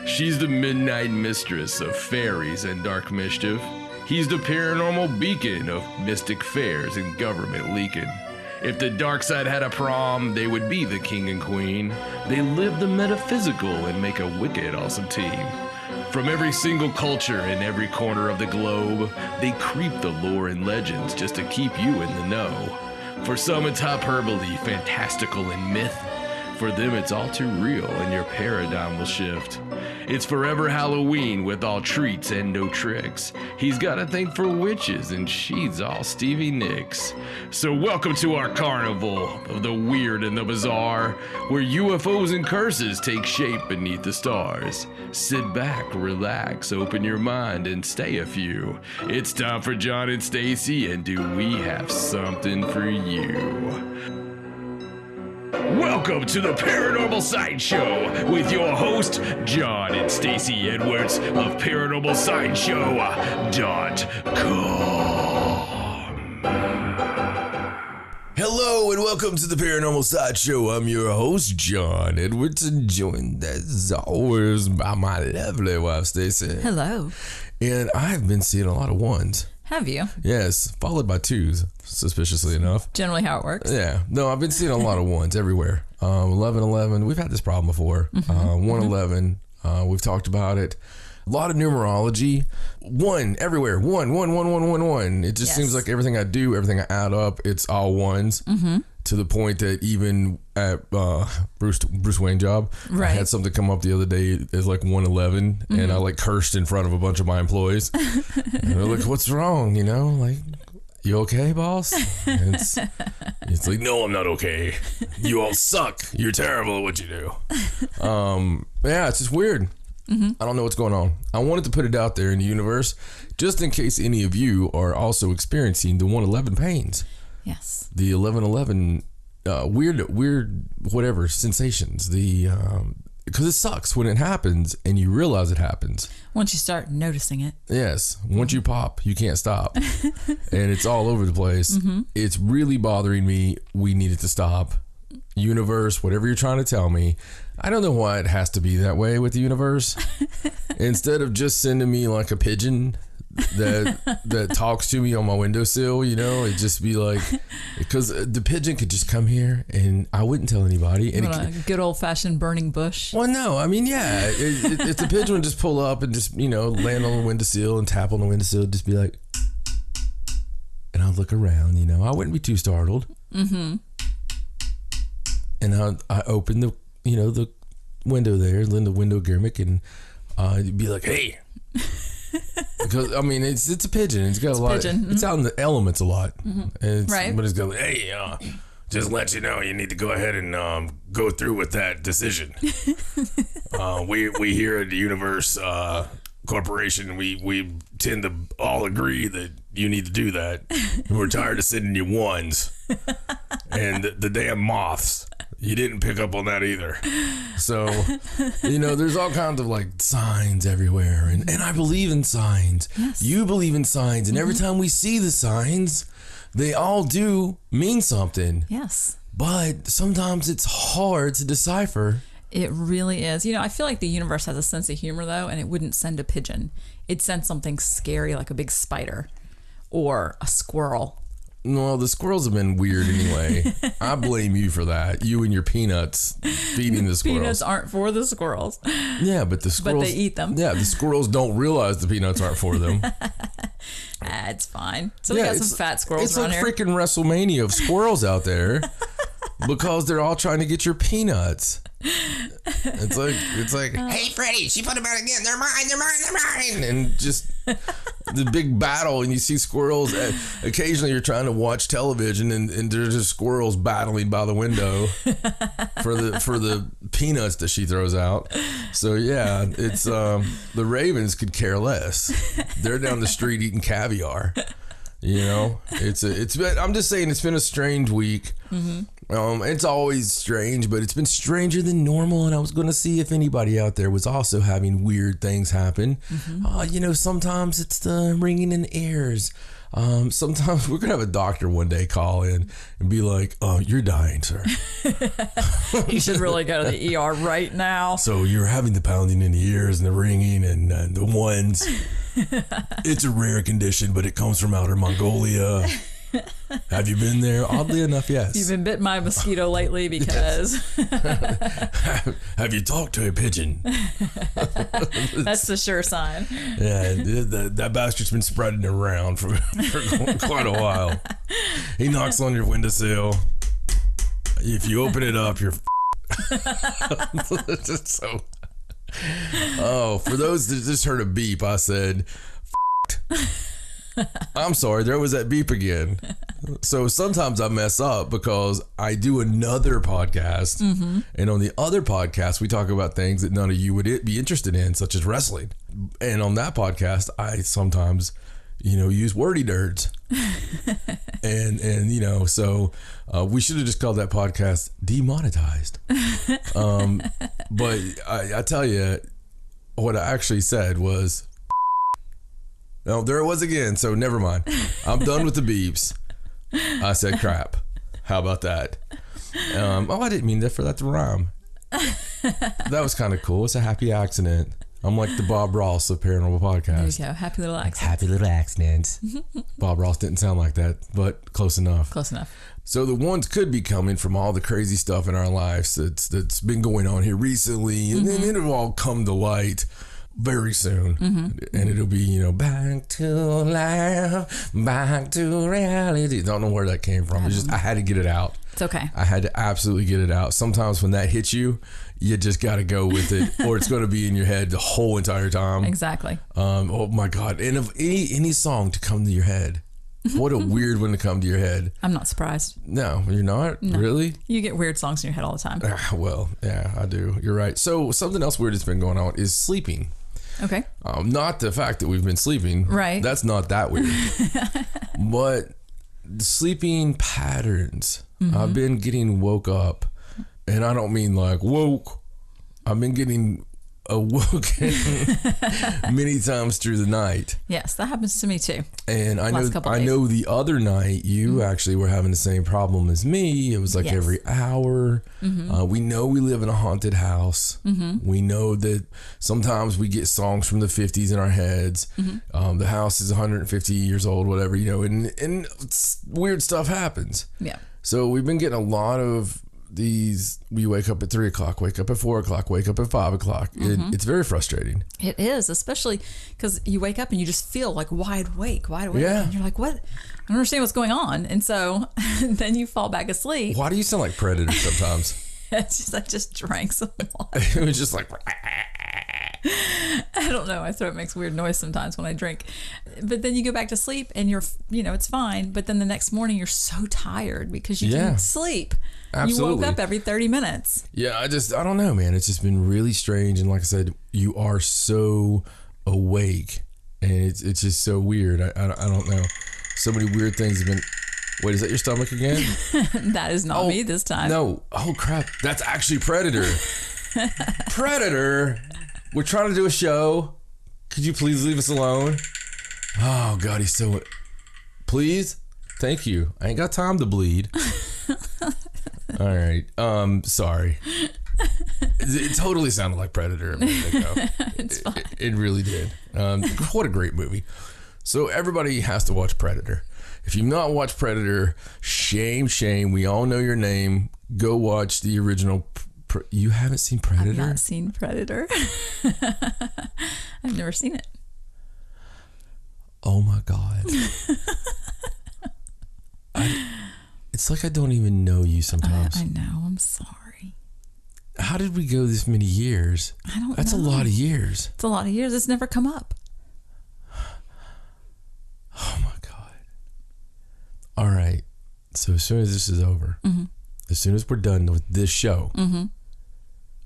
She's the midnight mistress of fairies and dark mischief. He's the paranormal beacon of mystic fairs and government leaking. If the dark side had a prom, they would be the king and queen. They live the metaphysical and make a wicked awesome team. From every single culture in every corner of the globe, they creep the lore and legends just to keep you in the know. For some it's hyperbole, fantastical and myth. For them it's all too real and your paradigm will shift. It's forever Halloween with all treats and no tricks. He's got a thing for witches and she's all Stevie Nicks. So welcome to our carnival of the weird and the bizarre, where UFOs and curses take shape beneath the stars. Sit back, relax, open your mind and stay a few. It's time for John and Stacey, and do we have something for you? Welcome to the Paranormal Sideshow with your host, John and Stacey Edwards of ParanormalSideshow.com. Hello and welcome to the Paranormal Sideshow. I'm your host, John Edwards, and joined as always by my lovely wife, Stacey. Hello. And I've been seeing a lot of ones. Have you? Yes, followed by twos, suspiciously enough. Generally how it works. Yeah. No, I've been seeing a lot of ones everywhere. 1111, we've had this problem before. 111, we've talked about it. A lot of numerology. One everywhere. One. It just seems like everything I do, everything I add up, it's all ones. To the point that even at Bruce Wayne job, I had something come up the other day as like 111, and I like cursed in front of a bunch of my employees. And they're like, "What's wrong? You know, like, you okay, boss?" And it's like, "No, I'm not okay. You all suck. You're terrible at what you do." Yeah, it's just weird. I don't know what's going on. I wanted to put it out there in the universe, just in case any of you are also experiencing the 111 pains. Yes. The 1111 weird whatever sensations. Because it sucks when it happens and you realize it happens. Once you start noticing it. Yes. Once you pop, you can't stop. And it's all over the place. It's really bothering me. We need it to stop. Universe, whatever you're trying to tell me. I don't know why it has to be that way with the universe. Instead of just sending me like a pigeon that talks to me on my windowsill, you know, it'd just be like, because the pigeon could just come here and I wouldn't tell anybody. And a good old fashioned burning bush. Well, no, I mean, yeah, if the pigeon would just pull up and just, you know, land on the windowsill and tap on the windowsill, just be like, and I'd look around, you know, I wouldn't be too startled. And I open the, you know, the window there, then the window gimmick, and you'd be like, "Hey." Because I mean, it's a pigeon. It's got a lot. It's out in the elements a lot. Right. But it's going, "Hey, just let you know, you need to go ahead and go through with that decision." We here at the Universe Corporation, we tend to all agree that you need to do that. And we're tired of sending you ones and the damn moths. You didn't pick up on that either. So, you know, there's all kinds of like signs everywhere. And I believe in signs. Yes. You believe in signs. And every time we see the signs, they all do mean something. Yes. But sometimes it's hard to decipher. It really is. You know, I feel like the universe has a sense of humor, though, and it wouldn't send a pigeon. It'd send something scary like a big spider or a squirrel. Well, the squirrels have been weird anyway. I blame you for that. You and your peanuts feeding the squirrels. Peanuts aren't for the squirrels. Yeah, but the squirrels... But they eat them. Yeah, the squirrels don't realize the peanuts aren't for them. It's fine. So we got some fat squirrels around here. It's like freaking WrestleMania of squirrels out there because they're all trying to get your peanuts. It's like, "Hey, Freddy, she put them out again. They're mine. And just the big battle, and you see squirrels. Occasionally, you're trying to watch television, and there's just squirrels battling by the window for the peanuts that she throws out. So yeah, it's the Ravens could care less. They're down the street eating caviar. You know, I'm just saying, it's been a strange week. It's always strange, but it's been stranger than normal. And I was going to see if anybody out there was also having weird things happen. You know, sometimes it's the ringing in the ears. Sometimes we're gonna have a doctor one day call in and be like, "Oh, you're dying, sir. You should really go to the ER right now." So you're having the pounding in the ears and the ringing and the ones. It's a rare condition, but it comes from outer Mongolia. Have you been there? Oddly enough, yes. You've been bitten by a mosquito lately because Have you talked to a pigeon? that's the sure sign. Yeah, that bastard's been spreading around for quite a while. He knocks on your windowsill. If you open it up, you're so. Oh, for those that just heard a beep, I said, I'm sorry, there was that beep again. So sometimes I mess up because I do another podcast, and on the other podcast we talk about things that none of you would be interested in, such as wrestling. And on that podcast, I sometimes, use wordy nerds. and so we should have just called that podcast Demonetized. But I tell you, what I actually said was, no, there it was again. So never mind. I'm done with the beeps. I said crap. How about that? I didn't mean for that to rhyme. That was kind of cool. It's a happy accident. I'm like the Bob Ross of Paranormal Podcast. There you go. Happy little accident. Happy little accidents. Bob Ross didn't sound like that, but close enough. Close enough. So the ones could be coming from all the crazy stuff in our lives that's been going on here recently, and then it'll all come to light very soon, and it'll be back to life, back to reality. Don't know where that came from. It's just I had to get it out. It's okay. I had to absolutely get it out. Sometimes when that hits you, you just got to go with it, or it's going to be in your head the whole entire time. Exactly. Oh my God! And if any song to come to your head, what a weird one to come to your head. I'm not surprised. No, you're not? No. Really? You get weird songs in your head all the time. Well, yeah, I do. You're right. So something else weird that's been going on is sleeping. Okay. Not the fact that we've been sleeping. Right. That's not that weird. But sleeping patterns. I've been getting woke up, and I don't mean like woke. I've been getting awoken many times through the night. Yes, that happens to me too. And I know the other night you actually were having the same problem as me. It was like every hour. We know we live in a haunted house. We know that sometimes we get songs from the 50s in our heads. The house is 150 years old, whatever, and weird stuff happens. Yeah. So we've been getting a lot of these. We wake up at 3 o'clock, wake up at 4 o'clock, wake up at 5 o'clock. It's very frustrating. It is, especially because you wake up and you just feel like wide awake. Yeah. And you're like, what? I don't understand what's going on. And so then you fall back asleep. Why do you sound like Predator sometimes? I just drank some water. It was just like, I don't know. My throat makes weird noise sometimes when I drink. But then you go back to sleep and you're, it's fine. But then the next morning you're so tired because you didn't sleep. Absolutely. You woke up every 30 minutes. Yeah, I don't know, man. It's just been really strange. And like I said, you are so awake. And it's just so weird. I don't know. So many weird things have been... Wait, is that your stomach again? That is not me this time. No. Oh, crap. That's actually Predator. Predator. We're trying to do a show. Could you please leave us alone? Oh, God, he's so... Please? Thank you. I ain't got time to bleed. All right. Sorry. It totally sounded like Predator a minute ago. It's fine. It really did. What a great movie. So everybody has to watch Predator. If you've not watched Predator, shame. We all know your name. Go watch the original. You haven't seen Predator? I've not seen Predator. I've never seen it. Oh my God. It's like I don't even know you sometimes. I know. I'm sorry. How did we go this many years? I don't know. That's a lot of years. It's a lot of years. It's never come up. Oh my God. All right. So as soon as this is over, as soon as we're done with this show,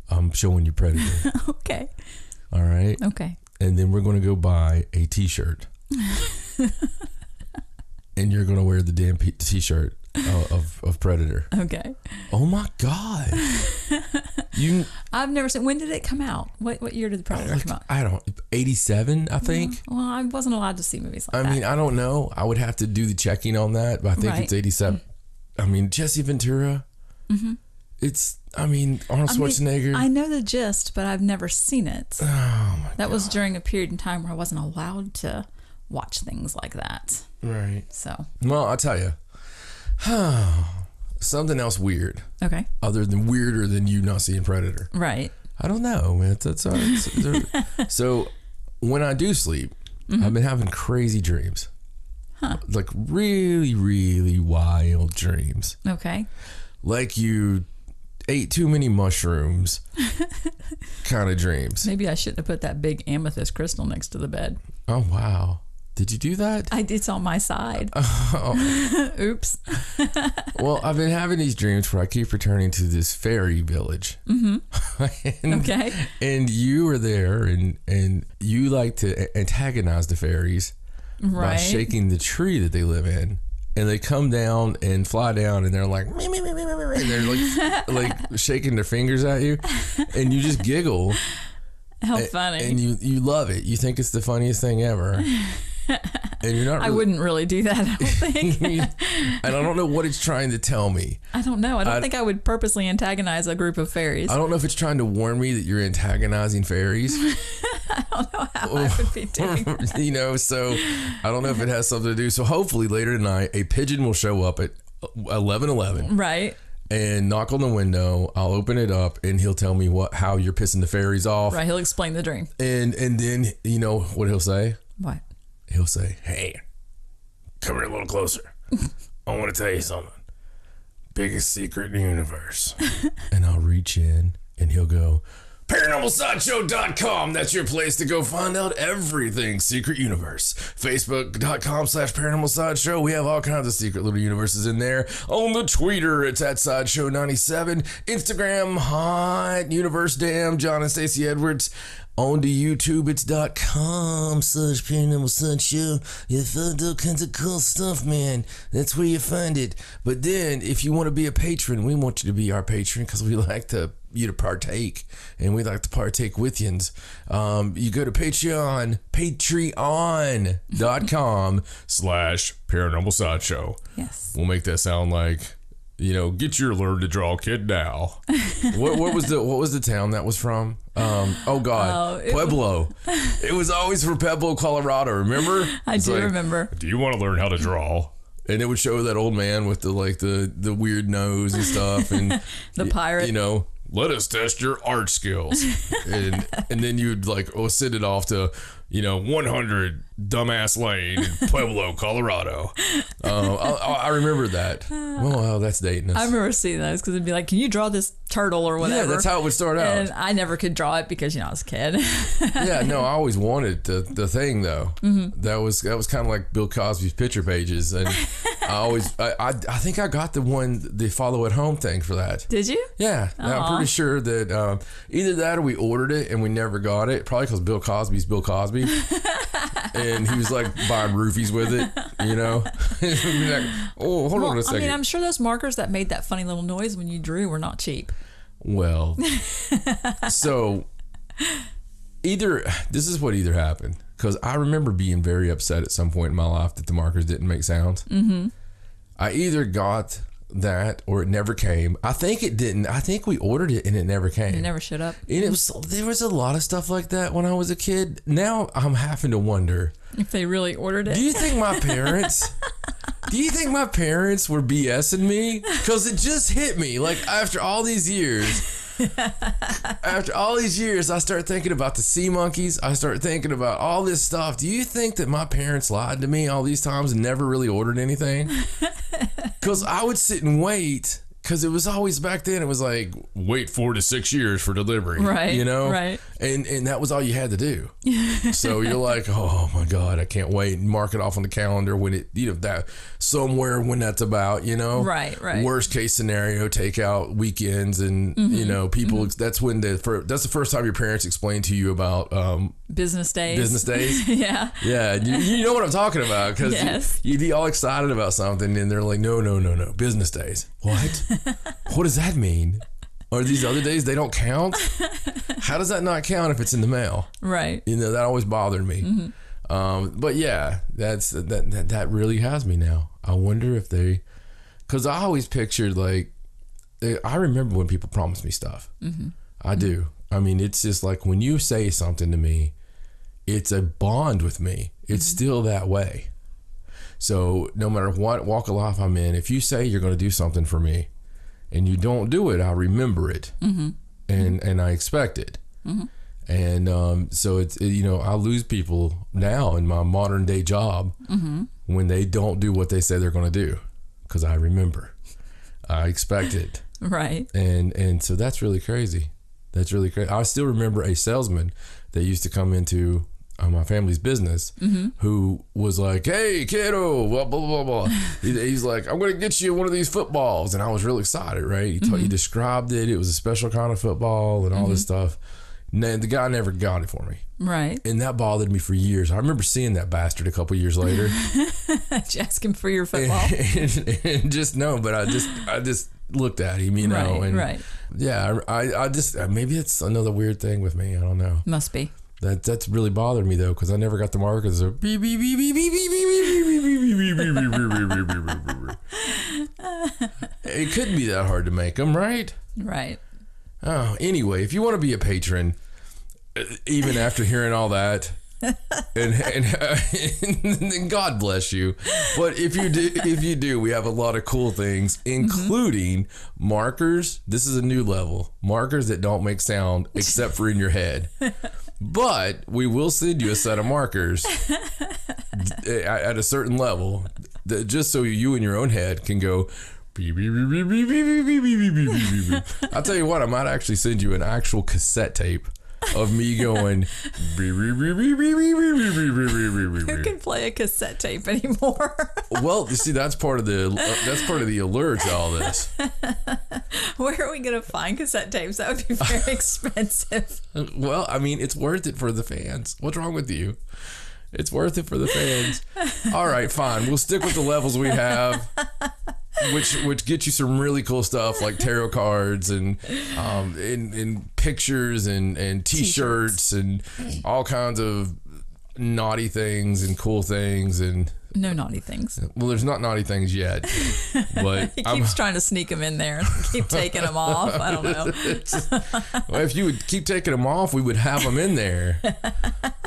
I'm showing you Predator. Okay. All right. Okay. And then we're going to go buy a t-shirt. And you're going to wear the damn t-shirt of Predator. Okay. Oh my God. I've never seen. When did it come out? What year did the Predator come out? I don't. 87, I think. Well, I wasn't allowed to see movies like that. I mean, I don't know. I would have to do the checking on that, but I think it's 87. I mean, Jesse Ventura. Mm-hmm. It's. I mean, Arnold Schwarzenegger. I know the gist, but I've never seen it. Oh my God. That was during a period in time where I wasn't allowed to watch things like that. Right. So. Well, I'll tell you. Something else weird. Okay. Other than weirder than you not seeing Predator. Right. I don't know, man. So when I do sleep, I've been having crazy dreams. Huh. Like really, really wild dreams. Okay. Like you ate too many mushrooms kind of dreams. Maybe I shouldn't have put that big amethyst crystal next to the bed. Oh, wow. Did you do that? It's on my side. Oops. Well, I've been having these dreams where I keep returning to this fairy village. Mm-hmm. Okay. And you were there, and you like to antagonize the fairies by shaking the tree that they live in. And they come down and fly down, and they're like, me, me, me, me, me, me. And they're like shaking their fingers at you, and you just giggle. How funny. And you love it. You think it's the funniest thing ever. And you're not. I wouldn't really do that, I don't think. And I don't know what it's trying to tell me. I don't know. I don't think I would purposely antagonize a group of fairies. I don't know if it's trying to warn me that you're antagonizing fairies. I don't know how I would be doing that. So I don't know if it has something to do. So hopefully later tonight, a pigeon will show up at 11:11. Right. And knock on the window. I'll open it up, and he'll tell me how you're pissing the fairies off. Right. He'll explain the dream. And then you know what he'll say? What? He'll say, "Hey, come here a little closer. I want to tell you something. Biggest secret in the universe." And I'll reach in, and he'll go, ParanormalSideshow.com. That's your place to go find out everything Secret Universe. Facebook.com/Paranormal Sideshow. We have all kinds of secret little universes in there. On the Twitter, it's at Sideshow97. Instagram, Hot Universe Damn, John and Stacey Edwards. On to YouTube, it's .com/Paranormal Sideshow. You find all kinds of cool stuff, man. That's where you find it. But then, if you want to be a patron, we want you to be our patron because we like you to partake, and we like to partake with yous. You go to patreon.com/Paranormal Sideshow. Yes. We'll make that sound like, get your learn to draw kid now. What was the town that was from? Pueblo. It was always for Pueblo, Colorado. Remember? I do remember. Do you want to learn how to draw? And it would show that old man with the weird nose and stuff, and the pirate. Let us test your art skills, and then you'd send it off to 100 Dumbass Lane in Pueblo, Colorado. I remember that. Well, that's dating us. I remember seeing those because it'd be like, can you draw this turtle or whatever? Yeah, that's how it would start out. And I never could draw it because I was a kid. Yeah, no, I always wanted the thing though. Mm-hmm. That was kind of like Bill Cosby's picture pages, and I think I got the follow at home thing for that. Did you? Yeah, I'm pretty sure that either that or we ordered it and we never got it. Probably because Bill Cosby's Bill Cosby. And he was like buying roofies with it, like, oh, hold on a second. I mean, I'm sure those markers that made that funny little noise when you drew were not cheap. Well, so this is what happened, because I remember being very upset at some point in my life that the markers didn't make sounds. Mm-hmm. I either got that or it never came. I think it didn't. I think we ordered it and it never came. It never showed up. And there was a lot of stuff like that when I was a kid. Now I'm having to wonder if they really ordered it. Do you think my parents were BSing me? Because it just hit me after all these years. After all these years, I start thinking about the sea monkeys. I start thinking about all this stuff. Do you think that my parents lied to me all these times and never really ordered anything? Because I would sit and wait, because it was always back then, it was like, wait 4 to 6 years for delivery. Right. Right. And that was all you had to do. So you're like, oh my God, I can't wait. And mark it off on the calendar when it, that somewhere when that's about, Right. Worst case scenario, take out weekends and, people, that's when that's the first time your parents explain to you about business days. Business days. Yeah. Yeah. You know what I'm talking about, because yes. you'd be all excited about something and they're like, no, business days. What? What does that mean? Or these other days, they don't count? How does that not count if it's in the mail? Right. You know, that always bothered me. But yeah, that really has me now. I wonder if they, because I always pictured like, I remember when people promised me stuff. I do. I mean, it's just like when you say something to me, it's a bond with me. It's still that way. So no matter what walk of life I'm in, if you say you're going to do something for me and you don't do it, I remember it and I expect it. And so it's, you know, I lose people now in my modern day job when they don't do what they say they're going to do, because I remember, I expect it. Right. And so that's really crazy. That's really crazy. I still remember a salesman that used to come into my family's business who was like, "Hey, kiddo, blah, blah, blah, blah." He's like, "I'm going to get you one of these footballs." And I was real excited, right? He described it. It was a special kind of football and all this stuff. And the guy never got it for me. Right. And that bothered me for years. I remember seeing that bastard a couple years later. Did you ask him for your football? and just no, but I just looked at him, you know. Right. Yeah, I just, maybe it's another weird thing with me. I don't know. Must be. That's really bothered me though, because I never got the markers. So beep beep beep beep beep beep beep beep beep beep. It couldn't be that hard to make them, right? Right. Oh, anyway, if you want to be a patron, even after hearing all that, and God bless you. But if you do, we have a lot of cool things, including markers. This is a new level. Markers that don't make sound except for in your head. But we will send you a set of markers at a certain level, just so you in your own head can go. I'll tell you what, I might actually send you an actual cassette tape of me going. Who can play a cassette tape anymore? Well, you see, that's part of the allure to all this. Where are we going to find cassette tapes? That would be very expensive. Well, I mean, it's worth it for the fans. What's wrong with you? It's worth it for the fans. All right, fine. We'll stick with the levels we have. Which get you some really cool stuff like tarot cards and pictures and t-shirts and all kinds of naughty things and cool things and no naughty things. Well, there's not naughty things yet, but he keeps trying to sneak them in there and keep taking them off. I don't know. Well, if you would keep taking them off, we would have them in there.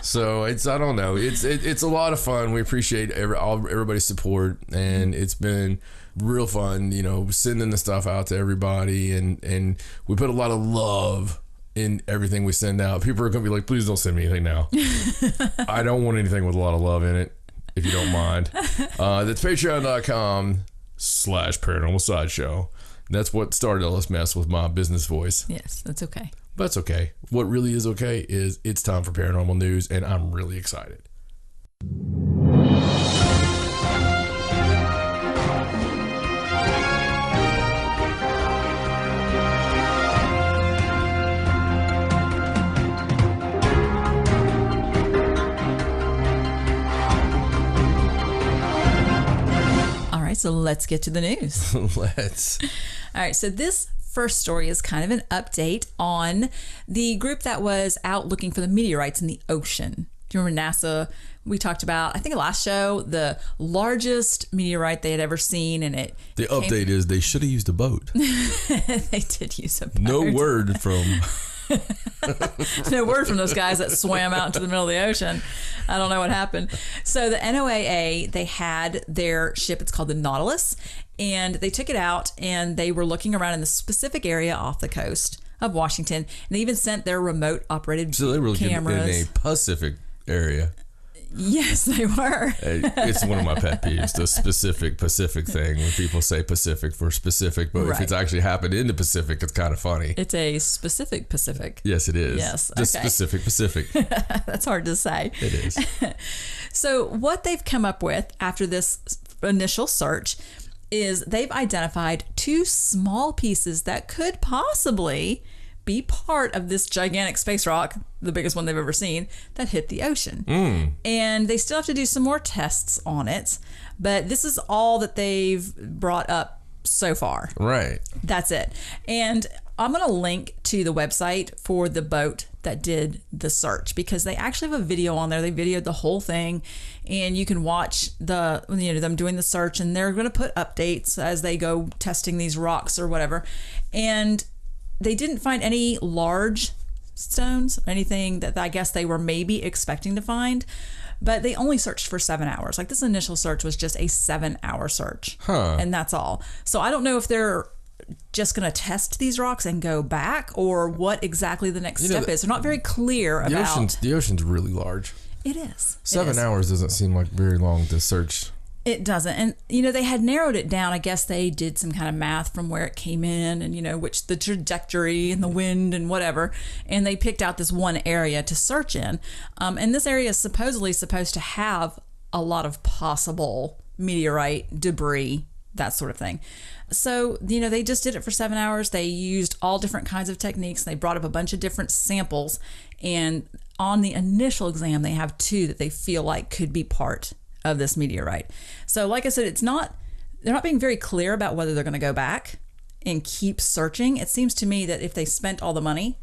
So I don't know. It's a lot of fun. We appreciate everybody's support, and it's been real fun, you know, sending the stuff out to everybody, and we put a lot of love in everything we send out. People are gonna be like, please don't send me anything now. I don't want anything with a lot of love in it, if you don't mind. That's patreon.com/paranormal sideshow. That's what started all this mess with my business voice. Yes, that's okay. But it's okay. What really is okay is it's time for paranormal news, and I'm really excited. So let's get to the news. Let's. All right. So this first story is kind of an update on the group that was out looking for the meteorites in the ocean. Do you remember NASA? We talked about, I think last show, the largest meteorite they had ever seen, and it. The update is they should have used a boat. They did use a boat. No word from. No word from those guys that swam out into the middle of the ocean. I don't know what happened. So the NOAA, they had their ship, it's called the Nautilus, and they took it out and they were looking around in the specific area off the coast of Washington, and they even sent their remote operated so they were looking cameras. In a Pacific area. Yes, they were. It's one of my pet peeves, the specific Pacific thing, when people say Pacific for specific, but if it's actually happened in the Pacific, it's kind of funny. It's a specific Pacific. Yes, it is. Yes. The specific Pacific. That's hard to say. It is. So what they've come up with after this initial search is they've identified two small pieces that could possibly be part of this gigantic space rock, the biggest one they've ever seen, that hit the ocean. And they still have to do some more tests on it, but this is all that they've brought up so far. Right. That's it. And I'm going to link to the website for the boat that did the search, because they actually have a video on there. They videoed the whole thing, and you can watch them doing the search, and they're going to put updates as they go testing these rocks or whatever. And they didn't find any large stones, anything that I guess they were maybe expecting to find, but they only searched for 7 hours. Like, this initial search was just a 7-hour search, and that's all. So I don't know if they're just going to test these rocks and go back, or what exactly the next step is. They're not very clear about. The ocean's really large. It is. 7 hours doesn't seem like very long to search. It doesn't. And, they had narrowed it down. I guess they did some kind of math from where it came in and, which the trajectory and the wind and whatever. And they picked out this one area to search in. And this area is supposedly supposed to have a lot of possible meteorite debris, that sort of thing. So, they just did it for 7 hours. They used all different kinds of techniques. They brought up a bunch of different samples. And on the initial exam, they have 2 that they feel like could be part of this meteorite. So, like I said, they're not being very clear about whether they're going to go back and keep searching. It seems to me that if they spent all the money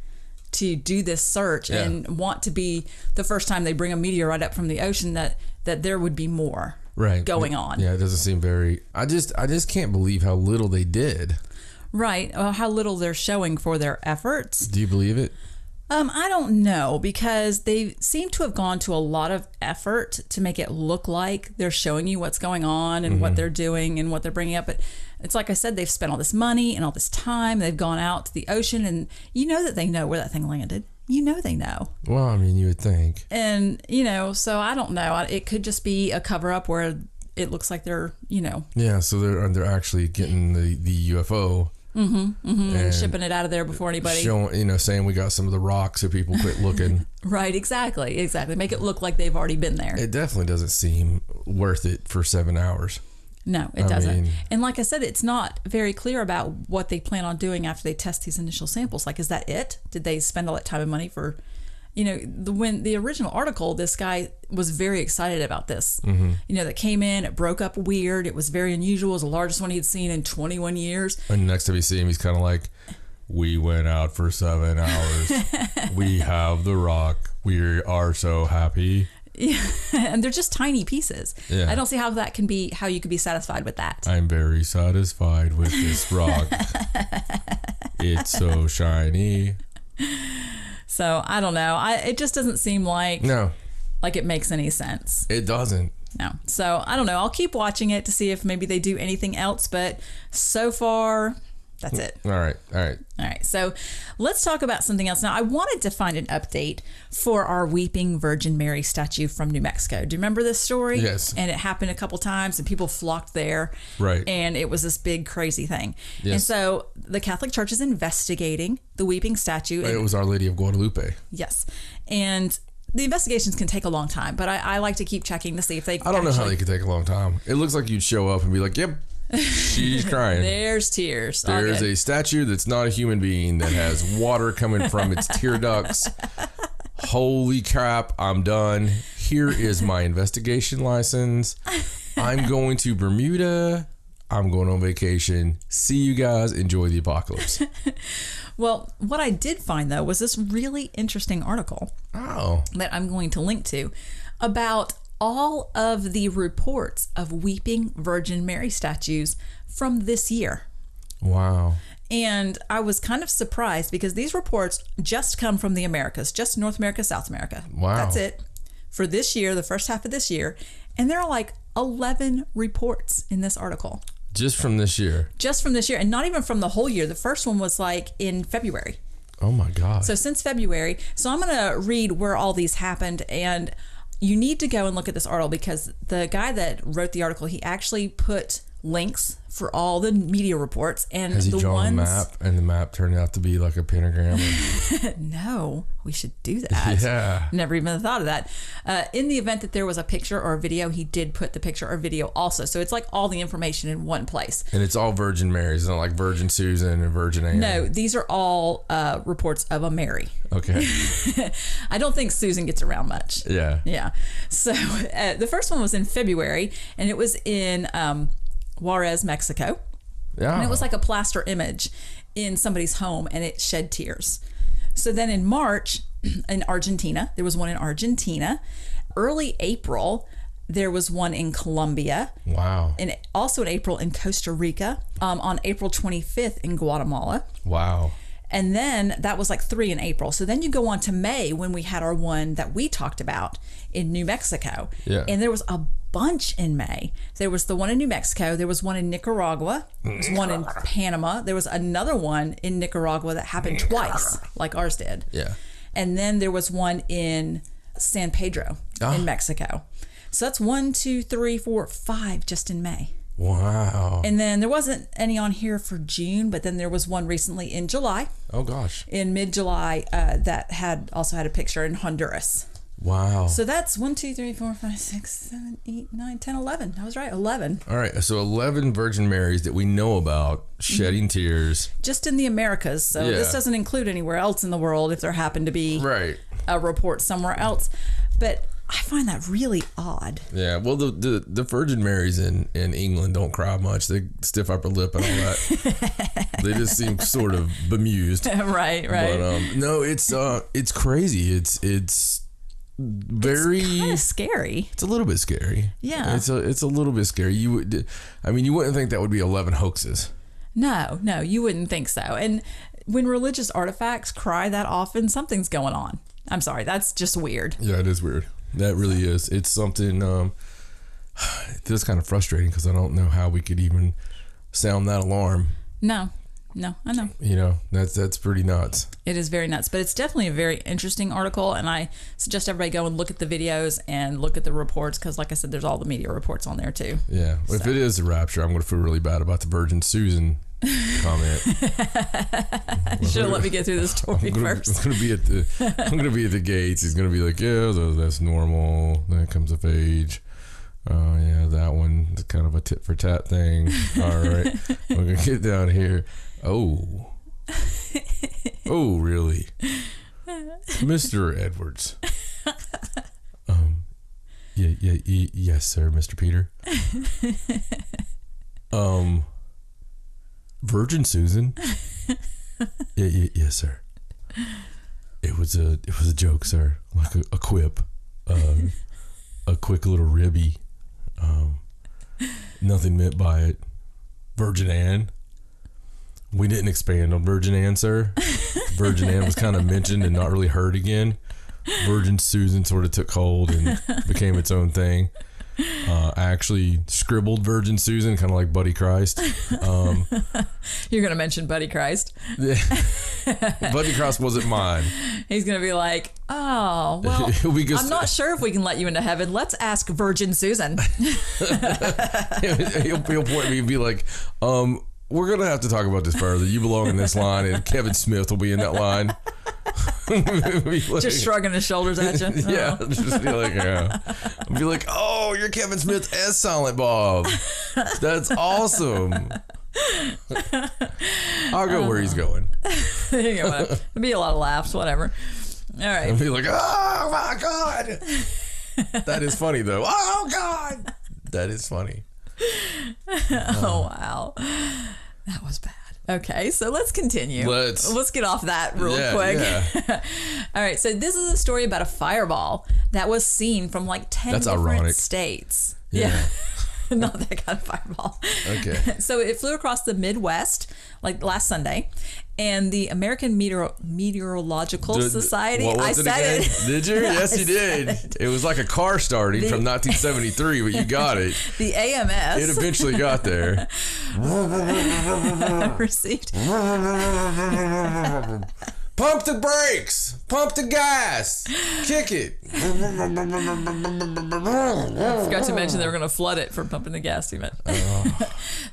to do this search and want to be the first time they bring a meteorite up from the ocean, that there would be more going on. Yeah, it doesn't seem very. I just can't believe how little they did. Right. How little they're showing for their efforts. Do you believe it? I don't know, because they seem to have gone to a lot of effort to make it look like they're showing you what's going on and what they're doing and what they're bringing up. But it's like I said, they've spent all this money and all this time. They've gone out to the ocean, and that they know where that thing landed. They know. Well, I mean, you would think. And, so I don't know. It could just be a cover up where it looks like they're, Yeah, so they're actually getting the UFO. And shipping it out of there before anybody. Showing, saying we got some of the rocks so people quit looking. Right, exactly. Make it look like they've already been there. It definitely doesn't seem worth it for 7 hours. No, it doesn't. And like I said, it's not very clear about what they plan on doing after they test these initial samples. Like, is that it? Did they spend all that time and money for... when the original article, this guy was very excited about this. That came in, it broke up weird. It was very unusual. It was the largest one he'd seen in 21 years. And next time you see him, he's kind of like, we went out for 7 hours. We have the rock. We are so happy. Yeah. And they're just tiny pieces. Yeah. I don't see how you could be satisfied with that. I'm very satisfied with this rock. It's so shiny. So I don't know. It just doesn't seem like it makes any sense. It doesn't. No. So I don't know. I'll keep watching it to see if maybe they do anything else. But so far, that's it. All right. So let's talk about something else. Now, I wanted to find an update for our Weeping Virgin Mary statue from New Mexico. Do you remember this story? Yes. And it happened a couple times, and people flocked there. Right. And it was this big, crazy thing. Yes. And so the Catholic Church is investigating the weeping statue. It was Our Lady of Guadalupe. Yes. And the investigations can take a long time, but I like to keep checking to see if they I don't know how they could take a long time. It looks like you'd show up and be like, yep, she's crying. There's tears. There's a statue that's not a human being that has water coming from its tear ducts. Holy crap, I'm done. Here is my investigation license. I'm going to Bermuda. I'm going on vacation. See you guys. Enjoy the apocalypse. Well, what I did find, though, was this really interesting article that I'm going to link to about all of the reports of Weeping Virgin Mary statues from this year. Wow. And I was kind of surprised because these reports just come from the Americas, just North America, South America. Wow. That's it for this year, the first half of this year. And there are like 11 reports in this article. Just from this year? Just from this year, and not even from the whole year. The first one was like in February. Oh my God. So since February. So I'm going to read where all these happened, and you need to go and look at this article because the guy that wrote the article, he actually put links for all the media reports, and has he the drawn ones... a map and the map turned out to be like a pentagram? No, we should do that. Yeah. Never even thought of that. In the event that there was a picture or a video, he did put the picture or video also. So it's like all the information in one place. And it's all Virgin Marys, it's not like Virgin Susan and Virgin Anne. No, these are all reports of a Mary. Okay. I don't think Susan gets around much. Yeah. Yeah. So the first one was in February, and it was in Juarez, Mexico. Yeah. And it was like a plaster image in somebody's home, and it shed tears. So then in March, in Argentina, there was one in Argentina. Early April, there was one in Colombia. Wow. And also in April in Costa Rica. On April 25th in Guatemala. Wow. And then that was like 3 in April. So then you go on to May when we had our one that we talked about in New Mexico. Yeah. And there was a bunch in May. There was the one in New Mexico. There was one in Nicaragua. There was one in Panama. There was another one in Nicaragua that happened twice, like ours did. Yeah. And then there was one in San Pedro in Mexico. So that's 1, 2, 3, 4, 5 just in May. Wow. And then there wasn't any on here for June, but then there was one recently in July. Oh gosh. In mid-July, that also had a picture in Honduras. Wow. So that's 1, 2, 3, 4, 5, 6, 7, 8, 9, 10, 11. I was right, 11. All right. So 11 Virgin Marys that we know about shedding tears. Just in the Americas. So this doesn't include anywhere else in the world if there happened to be a report somewhere else. But I find that really odd. Yeah, well, the Virgin Marys in England don't cry much. They stiff upper lip and all that. They just seem sort of bemused. Right. But no, it's crazy. It's very kind of scary. It's a little bit scary. Yeah, it's a little bit scary. You wouldn't think that would be 11 hoaxes. No, you wouldn't think so. And when religious artifacts cry that often, something's going on. I'm sorry, that's just weird. Yeah, it is weird. That really is. It's something that's kind of frustrating because I don't know how we could even sound that alarm. No, I know. You know, that's pretty nuts. It is very nuts, but it's definitely a very interesting article, and I suggest everybody go and look at the videos and look at the reports because, like I said, there's all the media reports on there too. Yeah, well, if it is a rapture, I'm going to feel really bad about the Virgin Susan comment. You should have let me get through the story first. I'm gonna be at the gates. He's gonna be like, yeah, that's normal. Then comes of age. Yeah, that one is kind of a tit for tat thing. All right, we're gonna get down here. Oh, really, Mr. Edwards? Yes, sir, Mr. Peter. Virgin Susan? Yes, sir. It was a joke, sir. Like a quip, a quick little ribby. Nothing meant by it. Virgin Anne. We didn't expand on Virgin Anne, sir. Virgin Anne was kind of mentioned and not really heard again. Virgin Susan sort of took hold and became its own thing. I actually scribbled Virgin Susan, kind of like Buddy Christ. You're going to mention Buddy Christ. Buddy Christ wasn't mine. He's going to be like, oh, well, I'm not sure if we can let you into heaven. Let's ask Virgin Susan. He'll point at me and be like, we're going to have to talk about this further. You belong in this line, and Kevin Smith will be in that line. Like, just shrugging his shoulders at you. Yeah, just be like, yeah. I'll be like, oh, you're Kevin Smith as Silent Bob. That's awesome. I'll go where he's going. It'll be a lot of laughs, whatever. All right. I'll be like, oh my God. That is funny though. Oh God. That is funny. Oh wow. That was bad. Okay, so let's continue. Let's get off that real quick. Yeah. All right, so this is a story about a fireball that was seen from like 10 different states. Yeah. Not that kind of fireball. Okay. So it flew across the Midwest like last Sunday, and the American Meteorological Society. What was it? Did you? Yes, you did. It was like a car starting from 1973, but you got it. The AMS. It eventually got there. Received. Pump the brakes. Pump the gas. Kick it. I forgot to mention they were going to flood it for pumping the gas too much.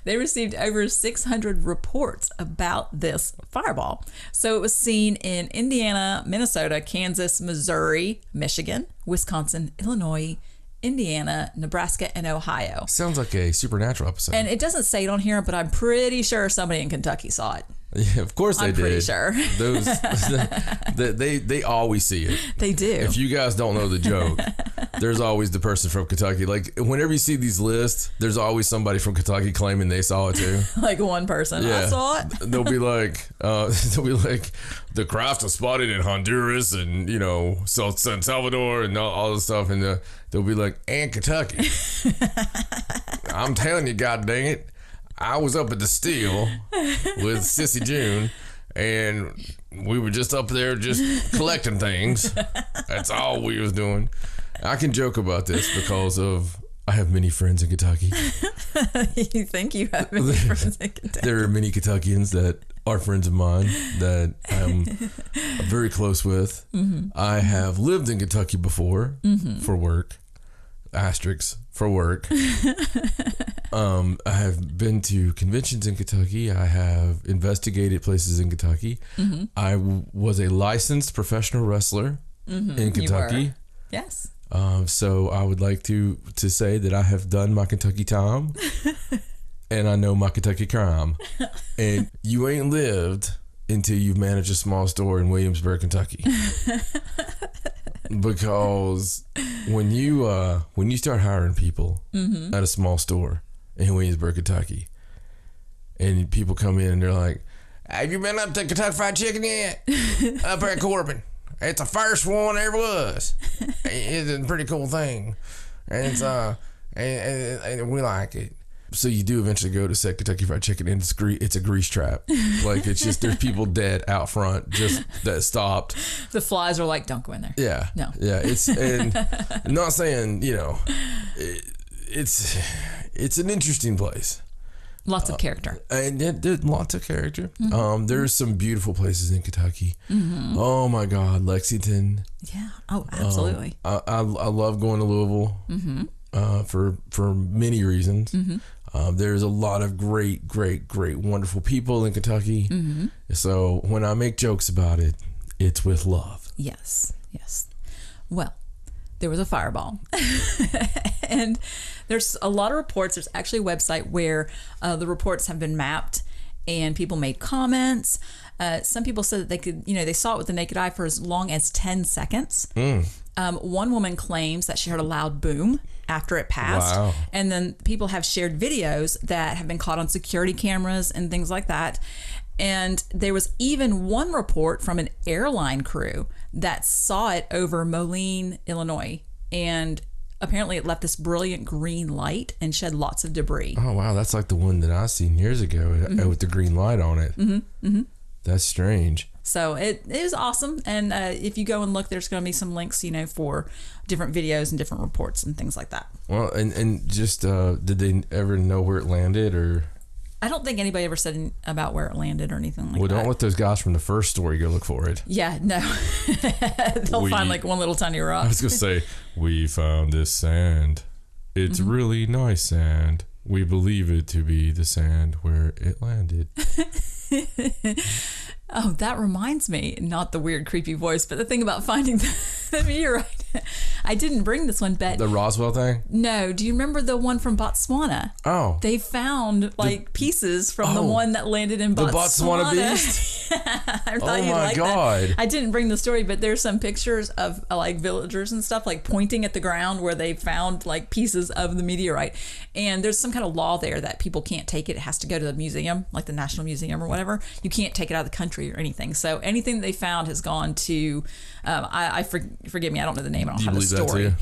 They received over 600 reports about this fireball. So it was seen in Indiana, Minnesota, Kansas, Missouri, Michigan, Wisconsin, Illinois, Indiana, Nebraska, and Ohio. Sounds like a Supernatural episode. And it doesn't say it on here, but I'm pretty sure somebody in Kentucky saw it. Yeah, of course they did. I'm pretty sure. Those they always see it. They do. If you guys don't know the joke, there's always the person from Kentucky. Like whenever you see these lists, there's always somebody from Kentucky claiming they saw it too. Like one person. I saw it. They'll be like, the craft was spotted in Honduras and San Salvador and all this stuff, and they'll be like, and Kentucky. I'm telling you, god dang it, I was up at the Steel with Sissy June, and we were just up there just collecting things. That's all we was doing. I can joke about this because I have many friends in Kentucky. You think you have many friends in Kentucky? There are many Kentuckians that are friends of mine that I'm very close with. Mm-hmm. I have lived in Kentucky before for work. Asterisks for work. I have been to conventions in Kentucky. I have investigated places in Kentucky. Mm-hmm. I was a licensed professional wrestler in Kentucky. You were. Yes. So I would like to say that I have done my Kentucky time and I know my Kentucky crime. And you ain't lived until you've managed a small store in Williamsburg, Kentucky. Because when you start hiring people at a small store in Williamsburg, Kentucky, and people come in and they're like, have you been up to Kentucky Fried Chicken yet? Up there at Corbin. It's the first one there ever was. It's a pretty cool thing. And it's and we like it. So you do eventually go to say Kentucky Fried Chicken, and it's a grease trap. Like it's just there's people dead out front just that stopped. The flies are like, don't go in there. Yeah. No. Yeah. I'm not saying it's an interesting place. Lots of character. And there's lots of character. There's some beautiful places in Kentucky. Mm-hmm. Oh my God, Lexington. Yeah. Oh, absolutely. I love going to Louisville for many reasons. Mm-hmm. There's a lot of great, wonderful people in Kentucky. Mm-hmm. So when I make jokes about it, it's with love. Yes. Well, there was a fireball. And there's a lot of reports. There's actually a website where the reports have been mapped and people made comments. Some people said that they could, they saw it with the naked eye for as long as 10 seconds. One woman claims that she heard a loud boom after it passed. Wow. And then people have shared videos that have been caught on security cameras and things like that. And there was even one report from an airline crew that saw it over Moline, Illinois. And apparently it left this brilliant green light and shed lots of debris. Oh, wow. That's like the one that I seen years ago with the green light on it. That's strange. So it is awesome. And if you go and look, there's going to be some links, for different videos and different reports and things like that. Well, and just did they ever know where it landed or? I don't think anybody ever said about where it landed or anything like that. Well, don't let those guys from the first story go look for it. Yeah, no. They'll find like one little tiny rock. I was going to say, we found this sand. It's really nice sand. We believe it to be the sand where it landed. Oh, that reminds me, not the weird, creepy voice, but the thing about finding the meteorite. I didn't bring this one, but... The Roswell thing? No. Do you remember the one from Botswana? Oh. They found, pieces from the one that landed in Botswana. The Botswana beast? I thought you'd like God. that. I didn't bring the story, but there's some pictures of, villagers and stuff, pointing at the ground where they found, pieces of the meteorite. And there's some kind of law there that people can't take it. It has to go to the museum, like the National Museum or whatever. You can't take it out of the country or anything. So anything that they found has gone to, forgive me, I don't know the name. I don't have the story.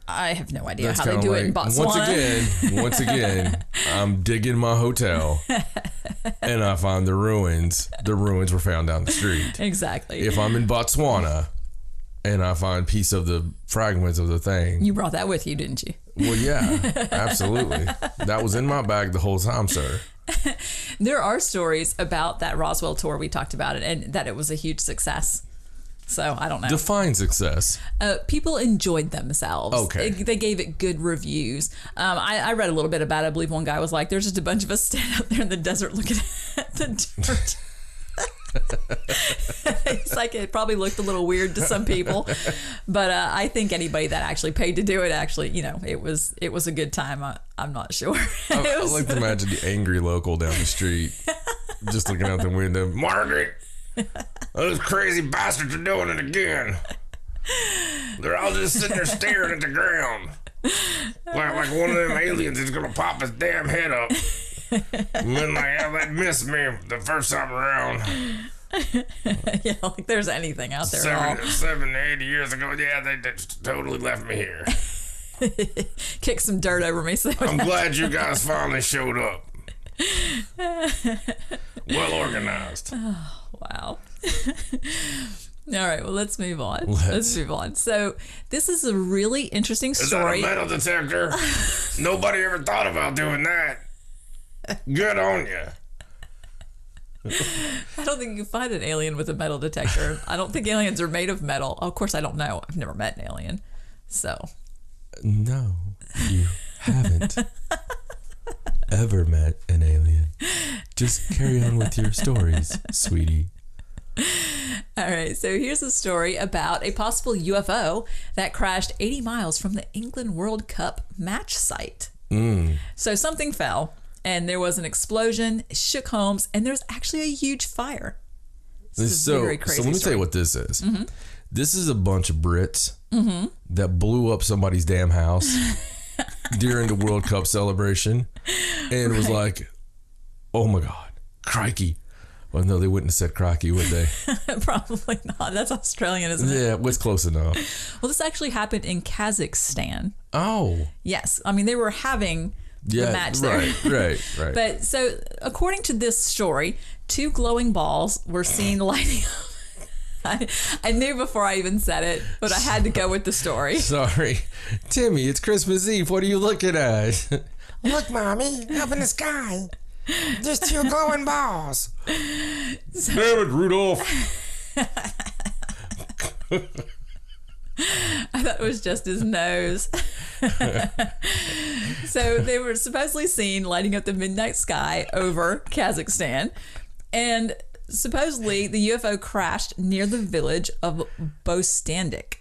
I have no idea how they do it in Botswana. Once again, I'm digging my hotel and I find the ruins. The ruins were found down the street. Exactly. If I'm in Botswana and I find piece of the fragments of the thing. You brought that with you, didn't you? Well, yeah, absolutely. That was in my bag the whole time, sir. There are stories about that Roswell tour. We talked about it and that it was a huge success. So I don't know. Define success. People enjoyed themselves. Okay. They gave it good reviews. I read a little bit about it. I believe one guy was like, there's just a bunch of us standing out there in the desert looking at the dirt. It's like it probably looked a little weird to some people, but I think anybody that actually paid to do it it was a good time. I'm not sure. I like to imagine the angry local down the street just looking out the window. Margaret, those crazy bastards are doing it again. They're all just sitting there staring at the ground. Like one of them aliens is gonna pop his damn head up. And then that missed me the first time around. Yeah, like there's anything out there at all. 7 to 80 years ago, yeah, they totally left me here. Kick some dirt over me. So I'm glad you guys finally showed up. Well organized. Oh, wow. All right, well, let's move on. Let's move on. So this is a really interesting story. Is that a metal detector? Nobody ever thought about doing that. Good on you. I don't think you can find an alien with a metal detector. I don't think aliens are made of metal. Of course, I don't know. I've never met an alien. So. No, you haven't ever met an alien. Just carry on with your stories, sweetie. All right, so here's a story about a possible UFO that crashed 80 miles from the England World Cup match site. So something fell, and there was an explosion, it shook homes, and there's actually a huge fire. So let me tell you what this is. Mm-hmm. This is a bunch of Brits that blew up somebody's damn house during the World Cup celebration, and was like, oh my God, crikey. Well, no, they wouldn't have said crikey, would they? Probably not. That's Australian, isn't it? Yeah, it's close enough. Well, this actually happened in Kazakhstan. Oh. Yes. I mean, they were having the match there. Right. But so, according to this story, 2 glowing balls were seen lighting up. I knew before I even said it, but I had to go with the story. Sorry. Timmy, it's Christmas Eve. What are you looking at? Look, Mommy, up in the sky. There's 2 glowing balls. Damn it, Rudolph. I thought it was just his nose. So they were supposedly seen lighting up the midnight sky over Kazakhstan. And supposedly the UFO crashed near the village of Bostandik.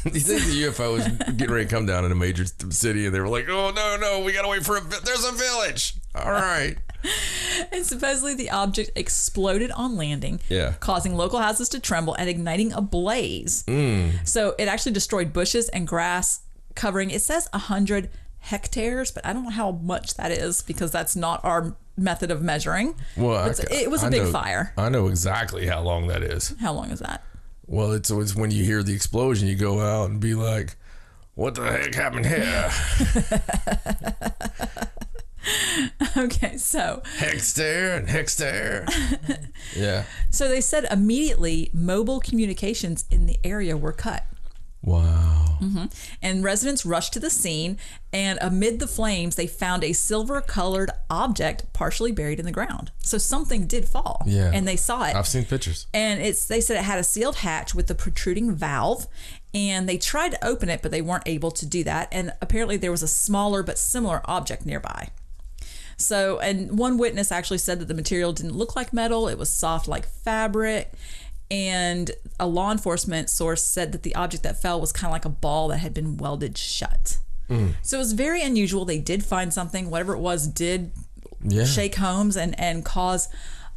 You think the UFO was getting ready to come down in a major city, and they were like, oh, no, we got to wait for there's a village. All right. And supposedly the object exploded on landing, causing local houses to tremble and igniting a blaze. So it actually destroyed bushes and grass covering, it says 100 hectares, but I don't know how much that is because that's not our method of measuring. Well, it was a big fire. I know exactly how long that is. How long is that? Well, it's when you hear the explosion, you go out and be like, what the heck happened here? Okay, so Hexter. Yeah. So they said immediately mobile communications in the area were cut. Wow. And residents rushed to the scene, and amid the flames, they found a silver-colored object partially buried in the ground. So something did fall, and they saw it. I've seen pictures. And they said it had a sealed hatch with a protruding valve, and they tried to open it, but they weren't able to do that. And apparently there was a smaller but similar object nearby. So, and one witness actually said that the material didn't look like metal, it was soft like fabric. And a law enforcement source said that the object that fell was kind of like a ball that had been welded shut. So it was very unusual. They did find something, whatever it was, did shake homes and cause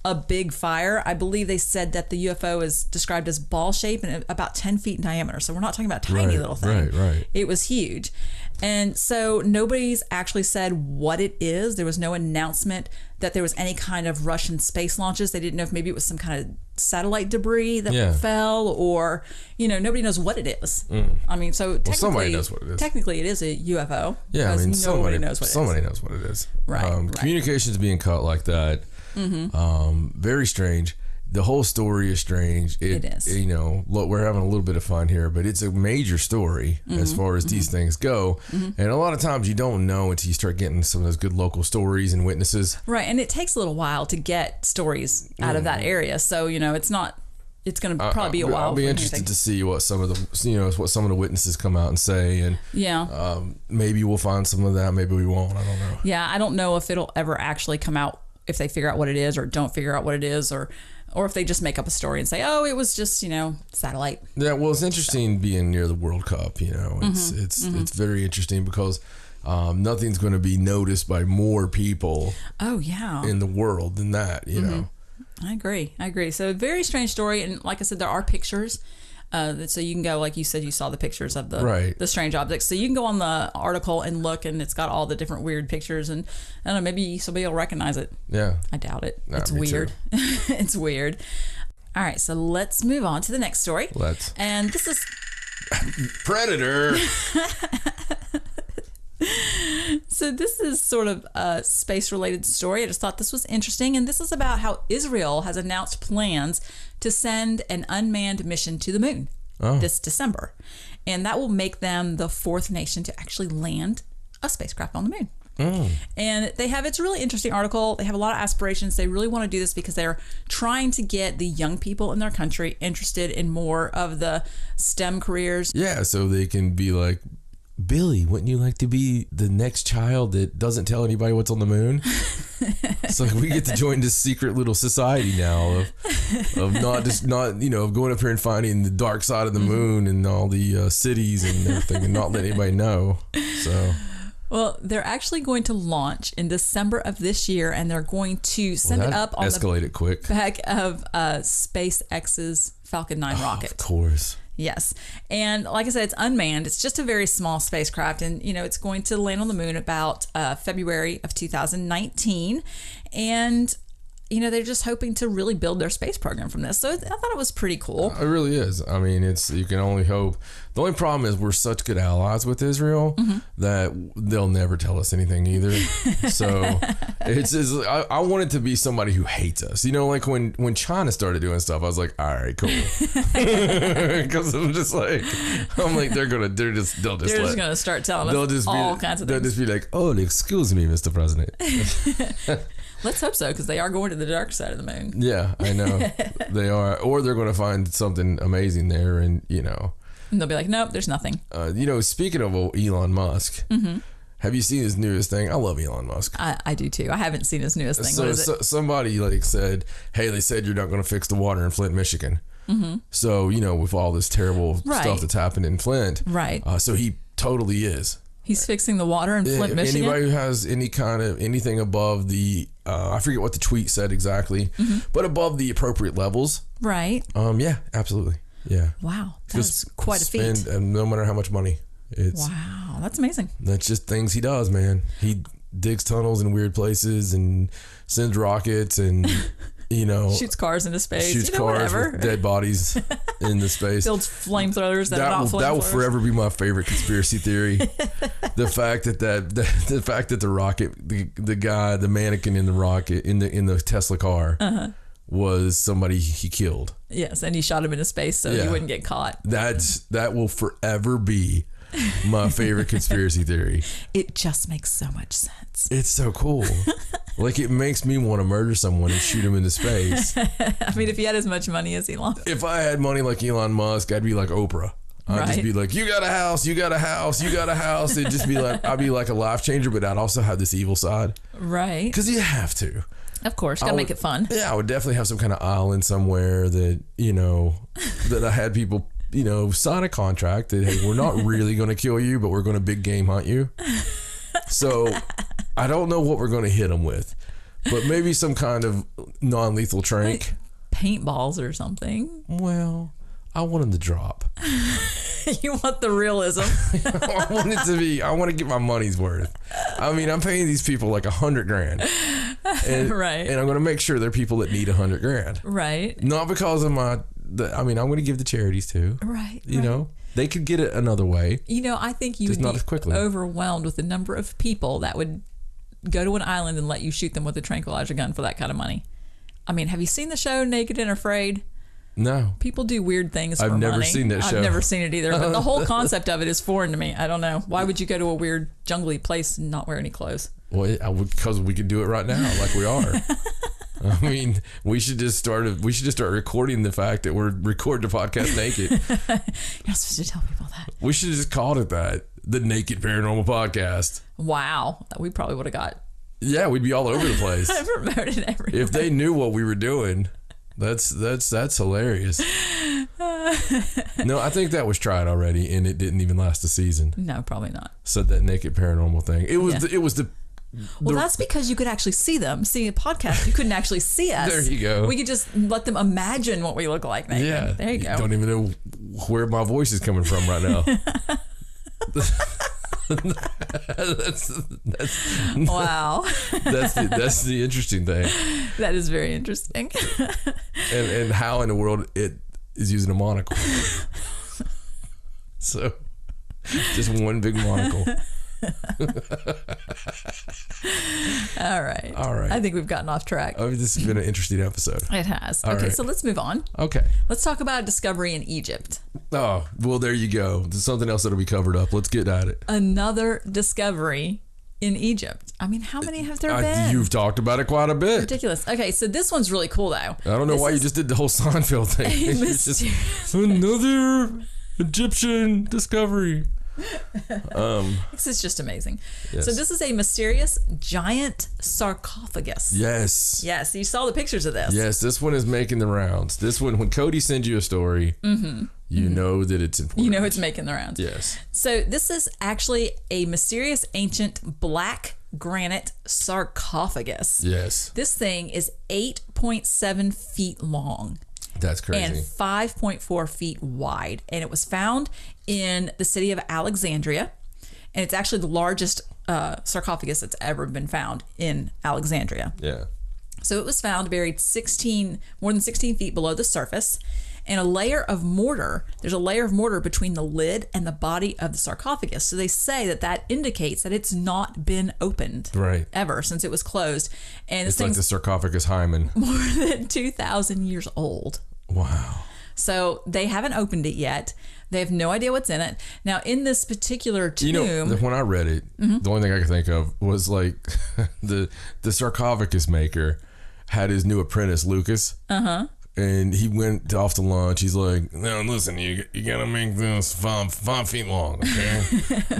a big fire. I believe they said that the UFO is described as ball shape and about 10 feet in diameter. So we're not talking about a tiny little thing. Right. It was huge. And so nobody's actually said what it is. There was no announcement that there was any kind of Russian space launches. They didn't know if maybe it was some kind of satellite debris that fell, or, nobody knows what it is. I mean, so technically, somebody knows what it is. Technically, it is a UFO. Yeah, I mean, nobody knows what it is. Somebody knows what it is. Right. Communications being cut like that. Very strange. The whole story is strange. It is. Look, we're having a little bit of fun here, but it's a major story as far as these things go. And a lot of times you don't know until you start getting some of those good local stories and witnesses. Right. And it takes a little while to get stories out of that area. So, it's going to probably be a while. I'll be interested to see what some of the witnesses come out and say. And maybe we'll find some of that. Maybe we won't. I don't know. Yeah. I don't know if it'll ever actually come out, if they figure out what it is or don't figure out what it is, or if they just make up a story and say, oh, it was just, satellite. Yeah, well, it's interesting being near the World Cup, It's very interesting because nothing's going to be noticed by more people in the world than that, you know. I agree. So a very strange story. And like I said, there are pictures So you can go, like you said, you saw the pictures of Right. the strange objects. So you can go on the article and look, and it's got all the different weird pictures. And I don't know, maybe somebody will recognize it. Yeah. I doubt it. Nah, It's me weird. It's weird. All right, so let's move on to the next story. Let's. And this is Predator. So this is sort of a space-related story. I just thought this was interesting, and this is about how Israel has announced plans to send an unmanned mission to the moon this December, and that will make them the fourth nation to actually land a spacecraft on the moon. And they have, it's a really interesting article. They have a lot of aspirations. They really want to do this because they're trying to get the young people in their country interested in more of the STEM careers. Yeah, so they can be like, Billy, wouldn't you like to be the next child that doesn't tell anybody what's on the moon? It's like we get to join this secret little society now of of going up here and finding the dark side of the moon and all the cities and everything and not letting anybody know. So. Well, they're actually going to launch in December of this year, and they're going to send it up on the quick. back of SpaceX's Falcon 9 rocket. Of course. Yes. And like I said, it's unmanned. It's just a very small spacecraft, and it's going to land on the moon about February of 2019. And they're just hoping to really build their space program from this. So I thought it was pretty cool. It really is. I mean, you can only hope. The only problem is we're such good allies with Israel that they'll never tell us anything either. So it's just, I want it to be somebody who hates us. Like when China started doing stuff, I was like, all right, cool. Because they'll just gonna start telling us all kinds of things. They'll just be like, oh, excuse me, Mr. President. Let's hope so, because they are going to the dark side of the moon. Yeah, I know. They are. Or they're going to find something amazing there and, And they'll be like, nope, there's nothing. Speaking of Elon Musk, have you seen his newest thing? I love Elon Musk. I do too. I haven't seen his newest thing. So, what is it? somebody said, hey, they said you're not going to fix the water in Flint, Michigan. So, with all this terrible stuff that's happened in Flint. Right. So he totally is. He's fixing the water in Flint, Michigan? Anybody who has anything above the, I forget what the tweet said exactly, but above the appropriate levels. Right. Yeah, absolutely. Yeah. Wow. That's quite a feat. No matter how much money. Wow. That's amazing. That's just things he does, man. He digs tunnels in weird places and sends rockets and... shoots cars into space. Shoots cars with dead bodies in the space. Builds flamethrowers that are not flamethrowers. That will forever be my favorite conspiracy theory. The fact that the rocket, the mannequin in the rocket in the Tesla car was somebody he killed. Yes, and he shot him into space so he wouldn't get caught. That will forever be my favorite conspiracy theory. It just makes so much sense. It's so cool. It makes me want to murder someone and shoot him into space. I mean, if he had as much money as Elon. If I had money like Elon Musk, I'd be like Oprah. I'd just be like, you got a house, you got a house, you got a house. It'd just be like, I'd be like a life changer, but I'd also have this evil side. Right. Because you have to. Of course, gotta make it fun. Yeah, I would definitely have some kind of island somewhere that, that I had people, sign a contract that, hey, we're not really going to kill you, but we're going to big game hunt you. So I don't know what we're going to hit them with, but maybe some kind of non-lethal trank. Paintballs or something. Well, I want them to drop. You want the realism. I want it to be, I want to get my money's worth. I mean, I'm paying these people like $100,000. And, right. And I'm going to make sure they're people that need $100,000. Right. Not because of I'm going to give to charities too. Right. You know, they could get it another way. I think you would not be as quickly. Overwhelmed with the number of people that would go to an island and let you shoot them with a tranquilizer gun for that kind of money. I mean, have you seen the show Naked and Afraid? No. People do weird things for money. I've never seen that show. I've never seen it either. But the whole concept of it is foreign to me. I don't know. Why would you go to a weird jungly place and not wear any clothes? Well, because we could do it right now, like we are. I mean, we should just start recording the fact that we're recording the podcast naked. You're not supposed to tell people that. We should have just called it that, the Naked Paranormal Podcast. Wow, we probably would have got. Yeah, we'd be all over the place. Promoted everywhere. If they knew what we were doing. That's hilarious. No, I think that was tried already, and it didn't even last a season. No, probably not. Said that Naked Paranormal thing. It was well, that's because you could actually see them. See a podcast, you couldn't actually see us. There you go. We could just let them imagine what we look like naked. Yeah. There you go. Don't even know where my voice is coming from right now. Wow. That's the interesting thing. That is very interesting. And how in the world it is using a monocle. So just one big monocle. All right. I think we've gotten off track. Oh, this has been an interesting episode. It has. All Okay, right. so let's move on. Okay. Let's talk about a discovery in Egypt. Oh, well, there you go. There's something else that'll be covered up. Let's get at it. Another discovery in Egypt. I mean, how many have there been? You've talked about it quite a bit. Ridiculous. Okay, so this one's really cool, though. I don't know why you just did the whole Seinfeld thing. It's just another Egyptian discovery. This is just amazing. Yes. So this is a mysterious giant sarcophagus. Yes. Yes, you saw the pictures of this. Yes, this one is making the rounds. This one, when Cody sends you a story, you know that it's important. You know it's making the rounds. Yes. So this is actually a mysterious ancient black granite sarcophagus. Yes. This thing is 8.7 feet long. That's crazy. And 5.4 feet wide. And it was found in the city of Alexandria. And it's actually the largest sarcophagus that's ever been found in Alexandria. Yeah. So it was found buried more than 16 feet below the surface. And there's a layer of mortar between the lid and the body of the sarcophagus. So they say that indicates that it's not been opened ever since it was closed. And it's like the sarcophagus hymen. More than 2,000 years old. Wow. So they haven't opened it yet. They have no idea what's in it. Now, in this particular tomb... You know, when I read it, the only thing I could think of was like the sarcophagus maker had his new apprentice, Lucas. Uh-huh. And he went off to lunch. He's like, "No, listen, you gotta make this 5 feet long, okay?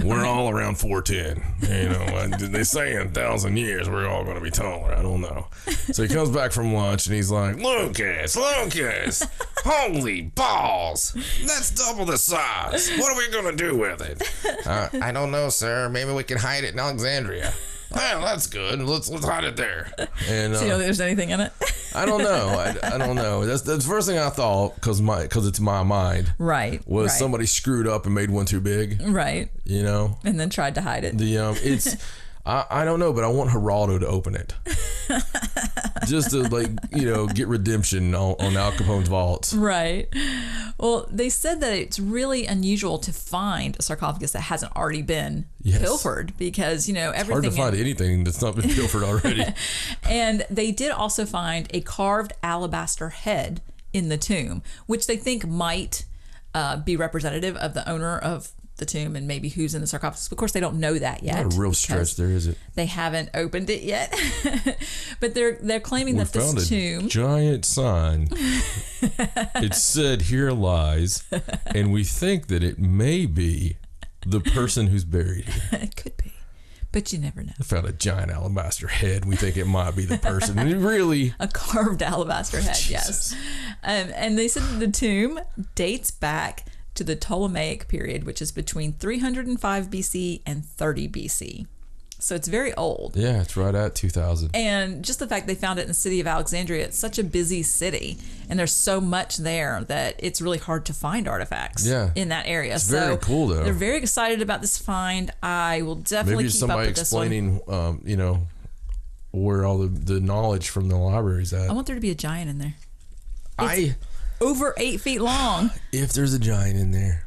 We're all around 4'10". You know, they say in 1,000 years we're all gonna be taller. I don't know." So he comes back from lunch and he's like, Lucas, holy balls, that's double the size. What are we gonna do with it? I don't know, sir. Maybe we can hide it in Alexandria. Well, that's good. Let's hide it there. And so you don't think there's anything in it? I don't know. I don't know. That's the first thing I thought because it's my mind. Right. Was somebody screwed up and made one too big? Right. You know. And then tried to hide it. It's I don't know, but I want Geraldo to open it. Just to get redemption on Al Capone's vaults. Right. Well, they said that it's really unusual to find a sarcophagus that hasn't already been pilfered because, everything... It's hard to find anything that's not been pilfered already. And they did also find a carved alabaster head in the tomb, which they think might be representative of the owner of the tomb and maybe who's in the sarcophagus. Of course, they don't know that yet. Not a real stretch there, is it? They haven't opened it yet. But they're claiming that this tomb... giant sign. It said, "Here lies," and we think that it may be the person who's buried here. It could be, but you never know. I found a giant alabaster head. We think it might be the person. Really? A carved alabaster head, yes. And they said that the tomb dates back to the Ptolemaic period, which is between 305 BC and 30 BC. So it's very old. Yeah, it's right at 2000. And just the fact they found it in the city of Alexandria, it's such a busy city, and there's so much there that it's really hard to find artifacts in that area. It's very cool, though. They're very excited about this find. I will definitely keep up with this one. Maybe somebody explaining, where all the knowledge from the library is at. I want there to be a giant in there. It's over 8 feet long. If there's a giant in there.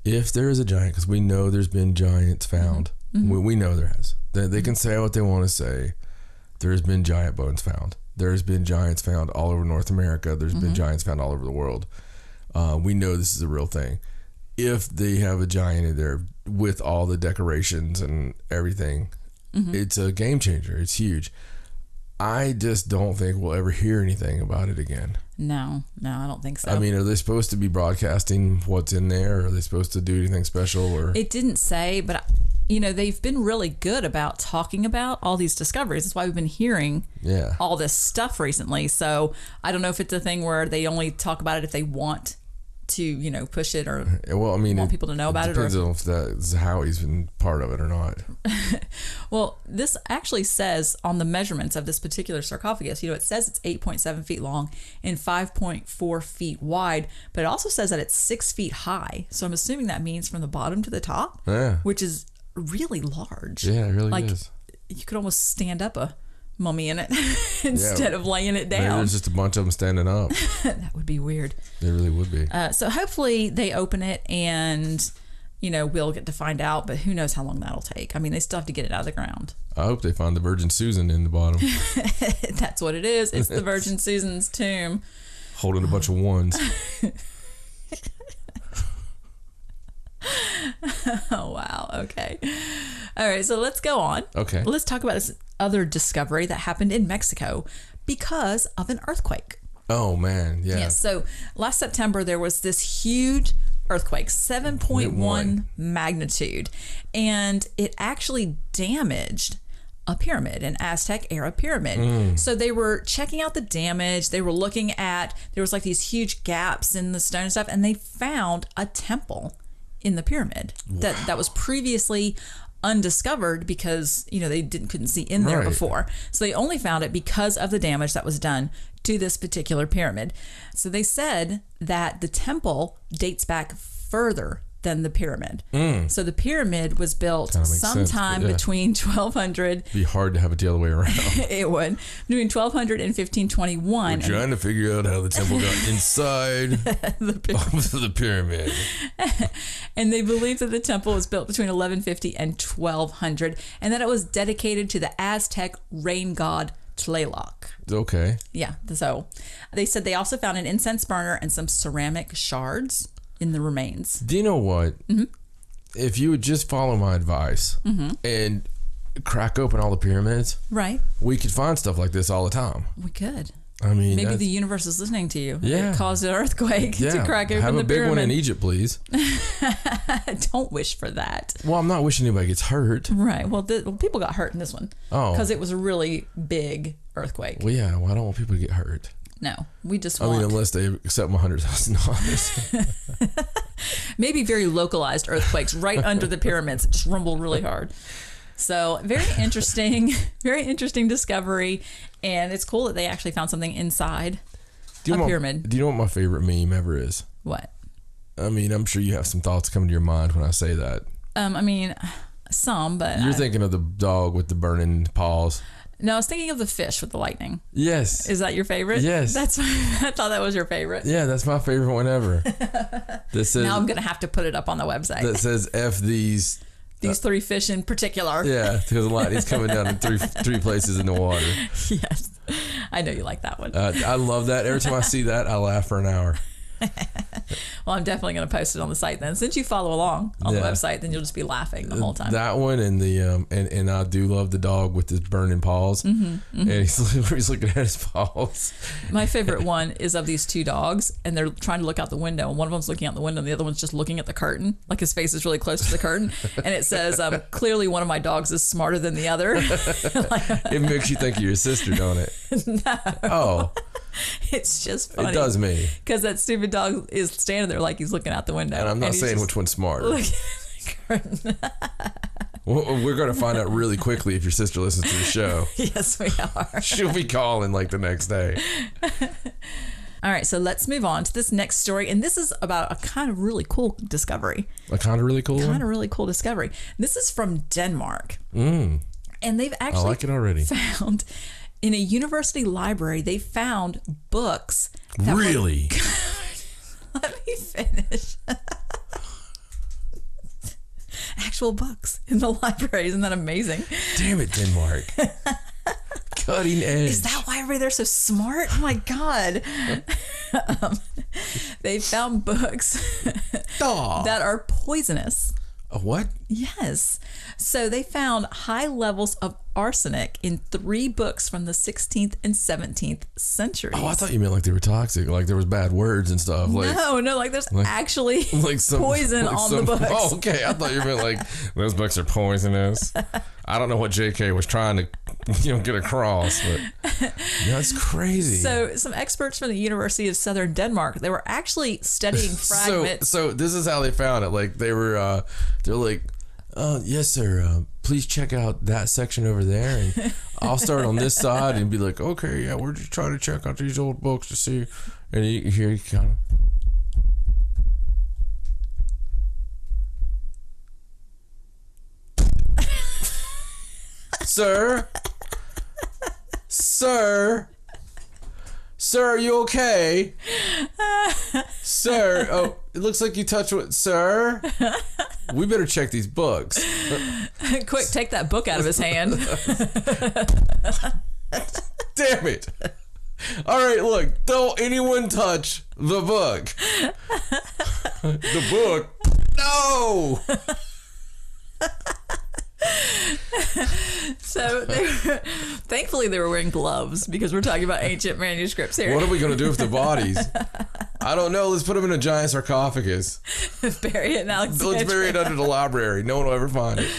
If there is a giant, because we know there's been giants found. Mm-hmm. We know there has. They can say what they want to say. There's been giant bones found. There's been giants found all over North America. There's been giants found all over the world. We know this is a real thing. If they have a giant in there with all the decorations and everything, it's a game changer. It's huge. I just don't think we'll ever hear anything about it again. No, I don't think so. I mean, are they supposed to be broadcasting what's in there? Or are they supposed to do anything special? Or it didn't say, but they've been really good about talking about all these discoveries. That's why we've been hearing all this stuff recently. So I don't know if it's a thing where they only talk about it if they want to push it or Well, I mean, want people to know about it. Or depends on if that's how he's been part of it or not. Well, this actually says on the measurements of this particular sarcophagus, it says it's 8.7 feet long and 5.4 feet wide, but it also says that it's 6 feet high. So I'm assuming that means from the bottom to the top, which is really large. Yeah, it really is. You could almost stand up a mummy in it instead of laying it down. Maybe there's just a bunch of them standing up. That would be weird. It really would be. So hopefully they open it and, we'll get to find out, but who knows how long that'll take. I mean, they still have to get it out of the ground. I hope they find the Virgin Susan in the bottom. That's what it is. It's the Virgin Susan's tomb. Holding a bunch of ones. Oh, wow. Okay. All right. So let's go on. Okay. Let's talk about this other discovery that happened in Mexico because of an earthquake. Oh, man. Yeah. Yes. So last September, there was this huge earthquake, 7.1 magnitude, and it actually damaged a pyramid, an Aztec era pyramid. So they were checking out the damage. They were looking at, there was like these huge gaps in the stone and stuff, and they found a temple in the pyramid that was previously undiscovered because they couldn't see in there before. So they only found it because of the damage that was done to this particular pyramid. So they said that the temple dates back further than the pyramid. So the pyramid was built sometime between 1200. It'd be hard to have it the other way around. It would. Between 1200 and 1521. We're trying to figure out how the temple got inside the pyramid. And they believe that the temple was built between 1150 and 1200 and that it was dedicated to the Aztec rain god Tlaloc. Okay. Yeah. So they said they also found an incense burner and some ceramic shards in the remains. Do you know what? If you would just follow my advice and crack open all the pyramids, right, we could find stuff like this all the time. We could. I mean, maybe the universe is listening to you. Yeah. It caused an earthquake to crack open the pyramid. Have a big one in Egypt, please. Don't wish for that. Well, I'm not wishing anybody gets hurt. Right. Well, people got hurt in this one. Oh. Because it was a really big earthquake. Well, yeah. Well, I don't want people to get hurt. No, we just want... I mean, unless they accept my $100,000. Maybe very localized earthquakes right under the pyramids. It just rumbled really hard. So very interesting discovery. And it's cool that they actually found something inside a pyramid. Do you know what my favorite meme ever is? What? I mean, I'm sure you have some thoughts coming to your mind when I say that. I mean, some, but... You're thinking of the dog with the burning paws. No, I was thinking of the fish with the lightning. Yes. Is that your favorite? Yes. I thought that was your favorite. Yeah, that's my favorite one ever. Now I'm going to have to put it up on the website. That says F these three fish in particular. Yeah, because lightning's coming down in three places in the water. Yes. I know you like that one. I love that. Every time I see that, I laugh for an hour. Well, I'm definitely going to post it on the site then. Since you follow along on the website, then you'll just be laughing the whole time. That one and the and I do love the dog with his burning paws. And he's looking at his paws. My favorite one is of these two dogs, and they're trying to look out the window, and one of them's looking out the window, and the other one's just looking at the curtain, like his face is really close to the curtain, and it says, "Clearly, one of my dogs is smarter than the other." It makes you think of your sister, don't it? No. Oh. It's just funny. It does me. Because that stupid dog is standing there like he's looking out the window. And I'm not saying which one's smarter. Well, we're going to find out really quickly if your sister listens to the show. Yes, we are. She'll be calling like the next day. All right, so let's move on to this next story. And this is about a kind of really cool discovery. A kind of really cool one? Kind of really cool discovery. This is from Denmark. And they've actually I like it already. Found... In a university library, they found books. Really? Let me finish. Actual books in the library. Isn't that amazing? Damn it, Denmark. Cutting edge. Is that why everybody there's so smart? Oh my God. They found books that are poisonous. A what? Yes. So they found high levels of arsenic in 3 books from the 16th and 17th centuries. Oh, I thought you meant like they were toxic, like there was bad words and stuff. Like, no, like there's actually like poison on the books. Oh, okay. I thought you meant like those books are poisonous. I don't know what JK was trying to, get across, but that's crazy. So some experts from the University of Southern Denmark, they were actually studying fragments. So this is how they found it. Like they're like, yes, sir. Please check out that section over there, and I'll start on this side and be like, okay, yeah, we're just trying to check out these old books to see. And you hear you kind of. Sir, are you okay? Sir, oh, it looks like you touched what, sir? We better check these books. Quick, take that book out of his hand. Damn it. All right, look, don't anyone touch the book. The book? No! So thankfully they were wearing gloves because we're talking about ancient manuscripts here. What are we going to do with the bodies? I don't know. Let's put them in a giant sarcophagus. Bury it in Alexandria. Let's bury it under the library. No one will ever find it.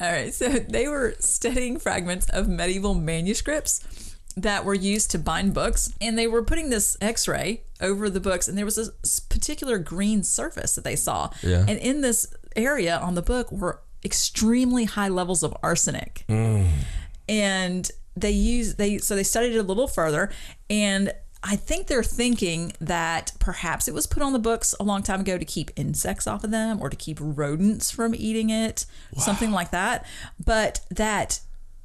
All right. So they were studying fragments of medieval manuscripts that were used to bind books, and they were putting this x-ray over the books, and there was this particular green surface that they saw. Yeah. And in this area on the book were extremely high levels of arsenic. And they studied it a little further, and I think they're thinking that perhaps it was put on the books a long time ago to keep insects off of them or to keep rodents from eating it, something like that. But that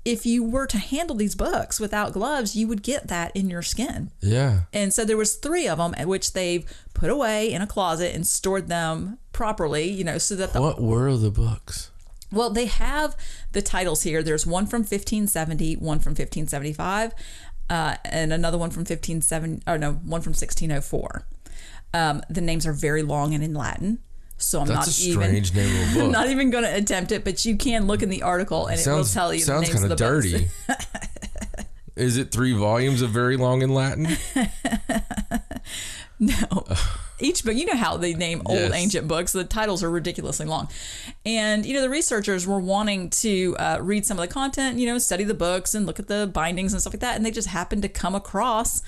if you were to handle these books without gloves, you would get that in your skin. Yeah. And so there was 3 of them, which they've put away in a closet and stored them properly, so that What were the books? Well, they have the titles here. There's one from 1570, one from 1575, and another one from 1604. The names are very long and in Latin, so That's a strange name of a book. I'm not even going to attempt it, but you can look in the article and it will tell you the names of the books. Sounds kind of dirty. Is it 3 volumes of very long in Latin? No. Each book, you know how they name old ancient books, the titles are ridiculously long. And, the researchers were wanting to read some of the content, study the books and look at the bindings and stuff like that. And they just happened to come across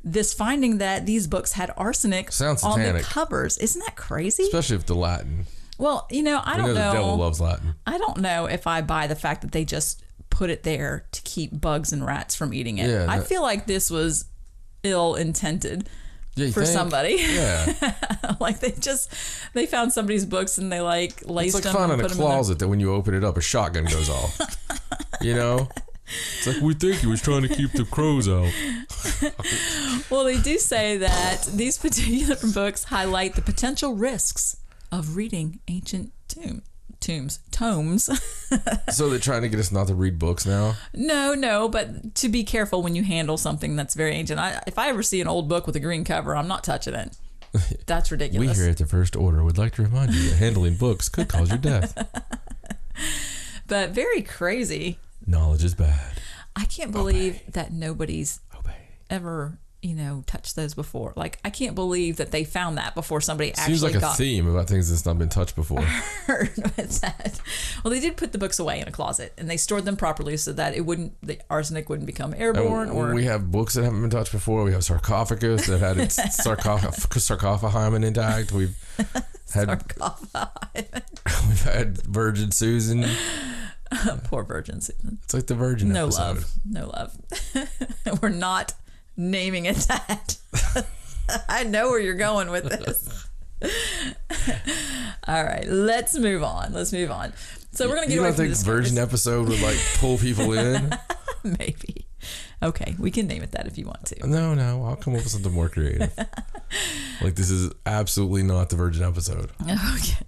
this finding that these books had arsenic on the covers. Isn't that crazy? Especially if the Latin. Well, I don't know. The devil loves Latin. I don't know if I buy the fact that they just put it there to keep bugs and rats from eating it. Yeah, I feel like this was ill-intended. For somebody. Yeah. Like they found somebody's books and they laced them. It's like finding a closet that when you open it up, a shotgun goes off. It's like, we think he was trying to keep the crows out. Well, they do say that these particular books highlight the potential risks of reading ancient tomes. So they're trying to get us not to read books now? No, but to be careful when you handle something that's very ancient. If I ever see an old book with a green cover, I'm not touching it. That's ridiculous. We here at the First Order would like to remind you that handling books could cause your death. But very crazy. Knowledge is bad. I can't believe that nobody's ever touched those before. Like, I can't believe that they found that before somebody actually seems like a theme about things that's not been touched before. Heard with that. Well, they did put the books away in a closet and they stored them properly so that the arsenic wouldn't become airborne. Or we have books that haven't been touched before. We have sarcophagus that had its sarcophahymen intact. We've had we've had Virgin Susan. Poor Virgin Susan. It's like the Virgin episode. No love. We're not naming it that. I know where you're going with this. All right, let's move on. So we're gonna get away from this. You don't think Virgin episode would pull people in? Maybe. Okay, we can name it that if you want to. No, I'll come up with something more creative. This is absolutely not the Virgin episode. Okay.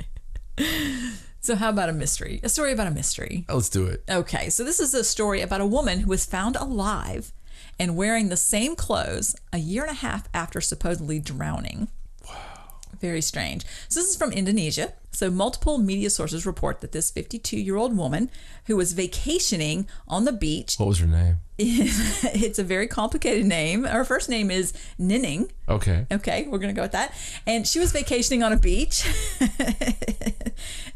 So how about a story about a mystery? Let's do it. Okay, so this is a story about a woman who was found alive and wearing the same clothes a year and a half after supposedly drowning. Wow. Very strange. So this is from Indonesia. So multiple media sources report that this 52-year-old woman who was vacationing on the beach. What was her name? It's a very complicated name. Her first name is Ninning. Okay. Okay, we're going to go with that. And she was vacationing on a beach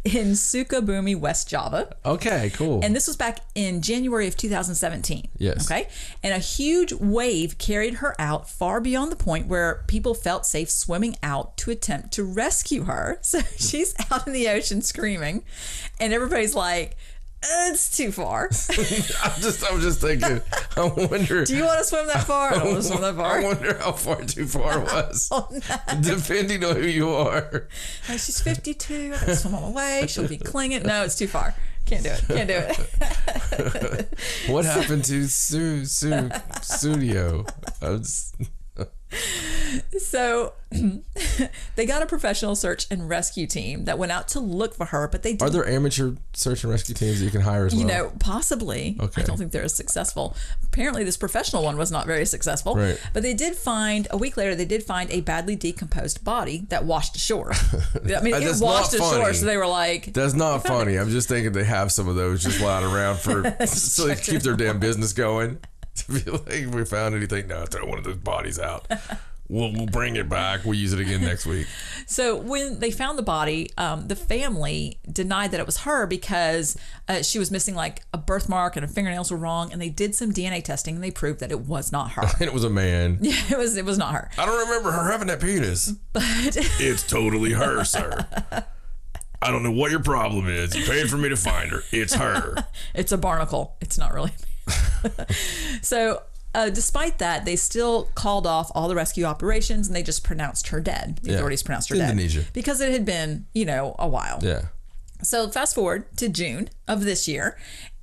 in Sukabumi, West Java. Okay, cool. And this was back in January of 2017. Yes. Okay. And a huge wave carried her out far beyond the point where people felt safe swimming out to attempt to rescue her. So she's out in the ocean screaming, and everybody's like, it's too far. I'm just thinking, I wonder. Do you want to swim that far? I don't want to swim that far. I wonder how far too far it was. Oh, no. Depending on who you are. Oh, she's 52. I can swim all the way. She'll be clinging. No, it's too far. Can't do it. Can't do it. What happened to Studio? So they got a professional search and rescue team that went out to look for her, but they didn't. Are there amateur search and rescue teams that you can hire as well? You know, possibly. Okay. I don't think they're as successful. Apparently, this professional one was not very successful. Right. But they did find, a week later, they did find a badly decomposed body that washed ashore. I mean, it That's washed not ashore, funny. so they were like... That's not funny. I'm just thinking they have some of those just lying around for so they keep their damn business going. To be like, if we found anything, no, throw one of those bodies out. We'll bring it back. We'll use it again next week. So when they found the body, the family denied that it was her because she was missing like a birthmark and her fingernails were wrong, and they did some DNA testing and they proved that it was not her. And it was a man. Yeah, it was not her. I don't remember her having that penis. But It's totally her, sir. I don't know what your problem is. You paid for me to find her. It's her. it's a barnacle. It's not really. So despite that, they still called off all the rescue operations and they just pronounced her dead. The authorities pronounced her Indonesia. dead. Because it had been, a while. Yeah. So fast forward to June of this year,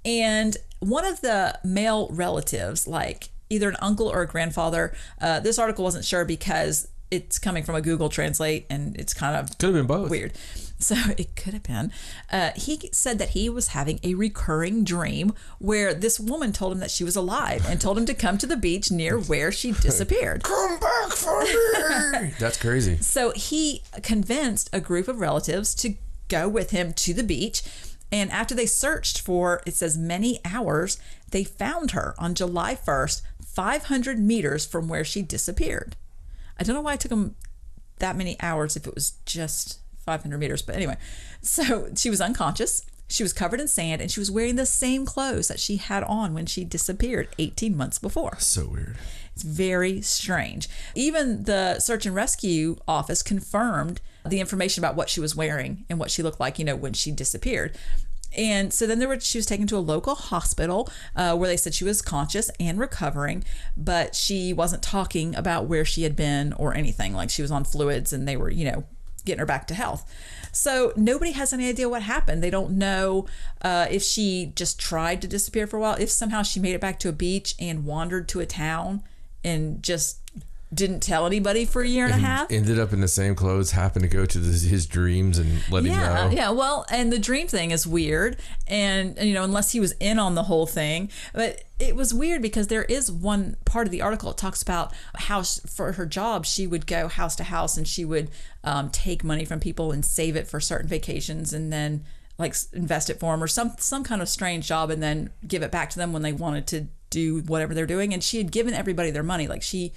and one of the male relatives, like either an uncle or a grandfather, this article wasn't sure because it's coming from a Google Translate and it's kind of Could have been both. weird. So it could have been. He said that he was having a recurring dream where this woman told him that she was alive and told him to come to the beach near where she disappeared. Come back for me. That's crazy. So he convinced a group of relatives to go with him to the beach. And after they searched for, it says, many hours, they found her on July 1st, 500 meters from where she disappeared. I don't know why it took them that many hours if it was just 500 meters. But anyway, so she was unconscious. She was covered in sand and she was wearing the same clothes that she had on when she disappeared 18 months before. So weird. It's very strange. Even the search and rescue office confirmed the information about what she was wearing and what she looked like, when she disappeared. And so then she was taken to a local hospital where they said she was conscious and recovering, but she wasn't talking about where she had been or anything. Like she was on fluids and they were, getting her back to health. So nobody has any idea what happened. They don't know if she just tried to disappear for a while, if somehow she made it back to a beach and wandered to a town and just didn't tell anybody for a year and a half. Ended up in the same clothes, happened to go to his dreams and let him know. Yeah, well, and the dream thing is weird. And, unless he was in on the whole thing. But it was weird because there is one part of the article that talks about how for her job, she would go house to house and she would take money from people and save it for certain vacations and then like invest it for them or some kind of strange job and then give it back to them when they wanted to do whatever they're doing. And she had given everybody their money. Like she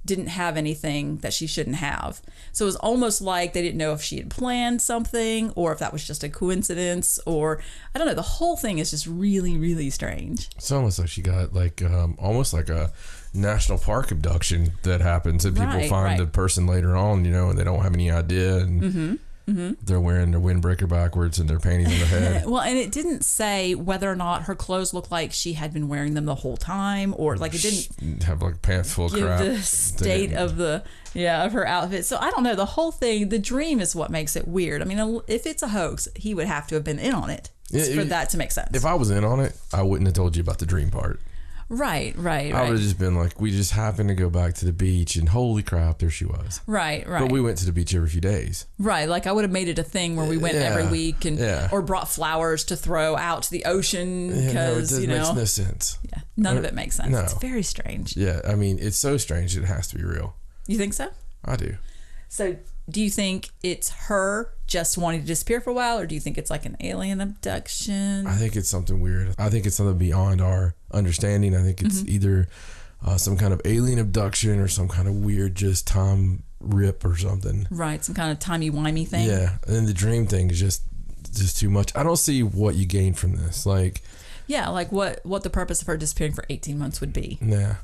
didn't have anything that she shouldn't have. So it was almost like they didn't know if she had planned something or if that was just a coincidence or I don't know. The whole thing is just really, really strange. It's almost like she got like almost like a national park abduction that happens and people find the person later on, and they don't have any idea and they're wearing their windbreaker backwards and their panties on their head. Well, and it didn't say whether or not her clothes looked like she had been wearing them the whole time or like it didn't have like pants full of give crap. the state of of her outfit. So I don't know. The whole thing, the dream is what makes it weird. I mean, if it's a hoax, he would have to have been in on it for that to make sense. If I was in on it, I wouldn't have told you about the dream part. Right. I would have just been like, we just happened to go back to the beach and holy crap, there she was. Right. But we went to the beach every few days. Right. Like I would have made it a thing where we went every week and or brought flowers to throw out to the ocean because, it makes no sense. Yeah. None of it makes sense. No. It's very strange. Yeah. I mean, it's so strange it has to be real. You think so? I do. So do you think it's her just wanting to disappear for a while, or do you think it's like an alien abduction? I think it's something weird. I think it's something beyond our understanding. I think it's either some kind of alien abduction or some kind of weird just time rip or something. Right, some kind of timey-wimey thing. Yeah, and then the dream thing is just too much. I don't see what you gain from this. Like, yeah, like what the purpose of her disappearing for 18 months would be. Yeah.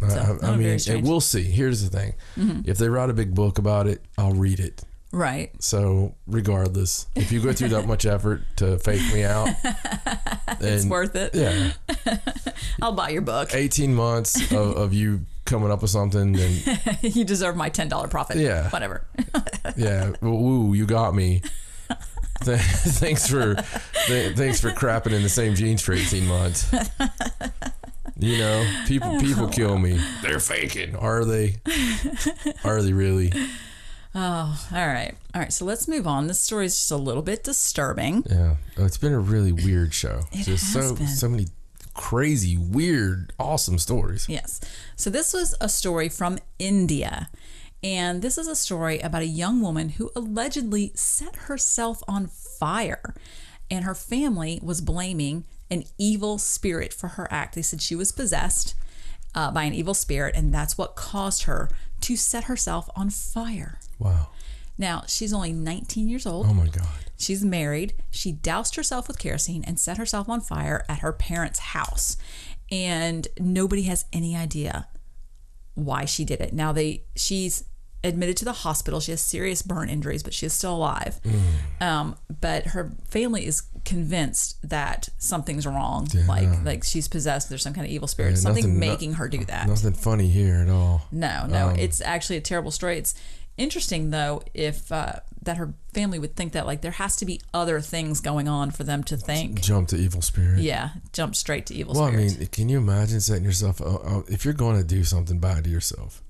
So, I mean, and we'll see. Here's the thing. If they write a big book about it, I'll read it. Right. So regardless, if you go through that much effort to fake me out, It's worth it. Yeah. I'll buy your book. 18 months of you coming up with something, and You deserve my $10 profit. Yeah. Whatever. yeah, woo, you got me. Thanks for crapping in the same jeans for 18 months. You know, people kill me. They're faking. Are they? Are they really? Oh, all right. So let's move on. This story is just a little bit disturbing. Yeah, it's been a really weird show. It Just has been. so many crazy, weird, awesome stories. Yes. So this was a story from India. And this is a story about a young woman who allegedly set herself on fire. And her family was blaming an evil spirit for her act. They said she was possessed by an evil spirit, and that's what caused her to set herself on fire. Wow. Now, she's only 19 years old. Oh my God. She's married. She doused herself with kerosene and set herself on fire at her parents' house. And nobody has any idea why she did it. Now, she's admitted to the hospital. She has serious burn injuries, but she is still alive. But her family is convinced that something's wrong. Yeah. Like she's possessed. There's some kind of evil spirit. Yeah, Something making her do that. Nothing funny here at all. No. It's actually a terrible story. It's interesting, though, if that her family would think that, like, there has to be other things going on for them to think. Jump to evil spirit. Yeah, jump straight to evil Well, spirit. I mean, can you imagine setting yourself, if you're going to do something bad to yourself,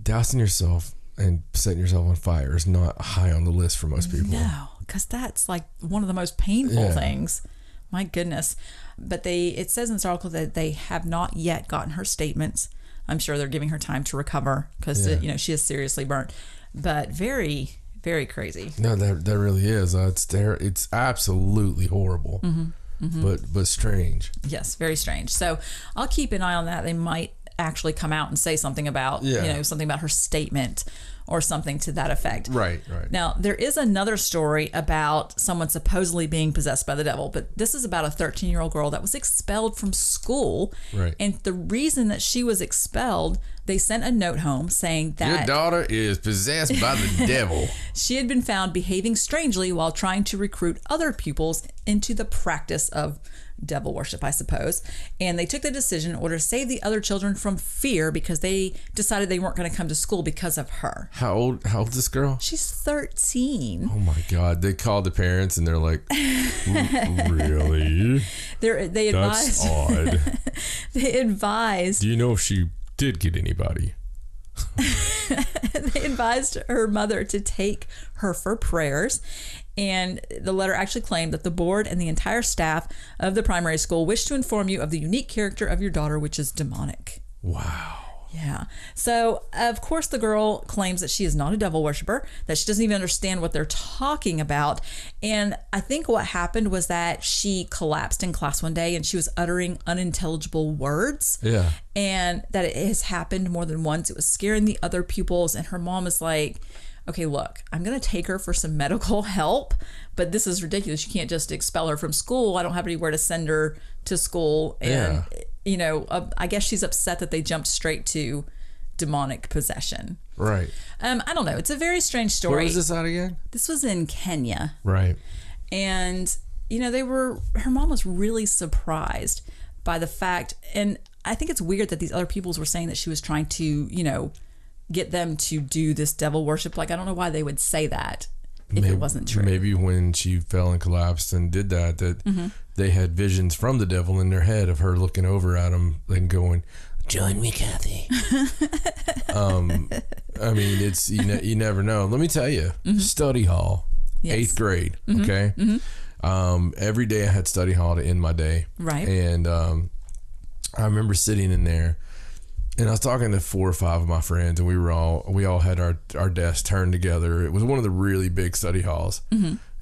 dousing yourself and setting yourself on fire is not high on the list for most people. No, because that's like one of the most painful things. My goodness. But it says in this article that they have not yet gotten her statements. I'm sure they're giving her time to recover because she is seriously burnt. But very, very crazy. No, that really is. It's absolutely horrible, but strange. Yes, very strange. So I'll keep an eye on that. They might actually come out and say something about something about her statement or something to that effect. Right. Now, there is another story about someone supposedly being possessed by the devil, but this is about a 13-year-old girl that was expelled from school. Right. And the reason that she was expelled, they sent a note home saying that your daughter is possessed by the devil. She had been found behaving strangely while trying to recruit other pupils into the practice of devil worship, I suppose. And they took the decision in order to save the other children from fear because they decided they weren't going to come to school because of her. How old is this girl? She's 13. Oh my God. They called the parents and they're like, really? They advised. That's odd. They advised. Do you know if she did get anybody? They advised her mother to take her for prayers. And the letter actually claimed that the board and the entire staff of the primary school wish to inform you of the unique character of your daughter, which is demonic. Wow. Yeah. So, of course, the girl claims that she is not a devil worshiper, that she doesn't even understand what they're talking about. And I think what happened was that she collapsed in class one day and she was uttering unintelligible words. Yeah. And that it has happened more than once. It was scaring the other pupils. And her mom was like, okay, look, I'm going to take her for some medical help, but this is ridiculous. You can't just expel her from school. I don't have anywhere to send her to school. And, I guess she's upset that they jumped straight to demonic possession. Right. I don't know. It's a very strange story. Where was this at again? This was in Kenya. Right. And, her mom was really surprised by the fact, and I think it's weird that these other peoples were saying that she was trying to, get them to do this devil worship. Like, I don't know why they would say that if it wasn't true. Maybe when she fell and collapsed and did that they had visions from the devil in their head of her looking over at them and going, join me, Kathy. I mean, it's you never know. Let me tell you, study hall, 8th grade, okay? Every day I had study hall to end my day. Right. And I remember sitting in there And I was talking to 4 or 5 of my friends, and we all had our desks turned together. It was one of the really big study halls,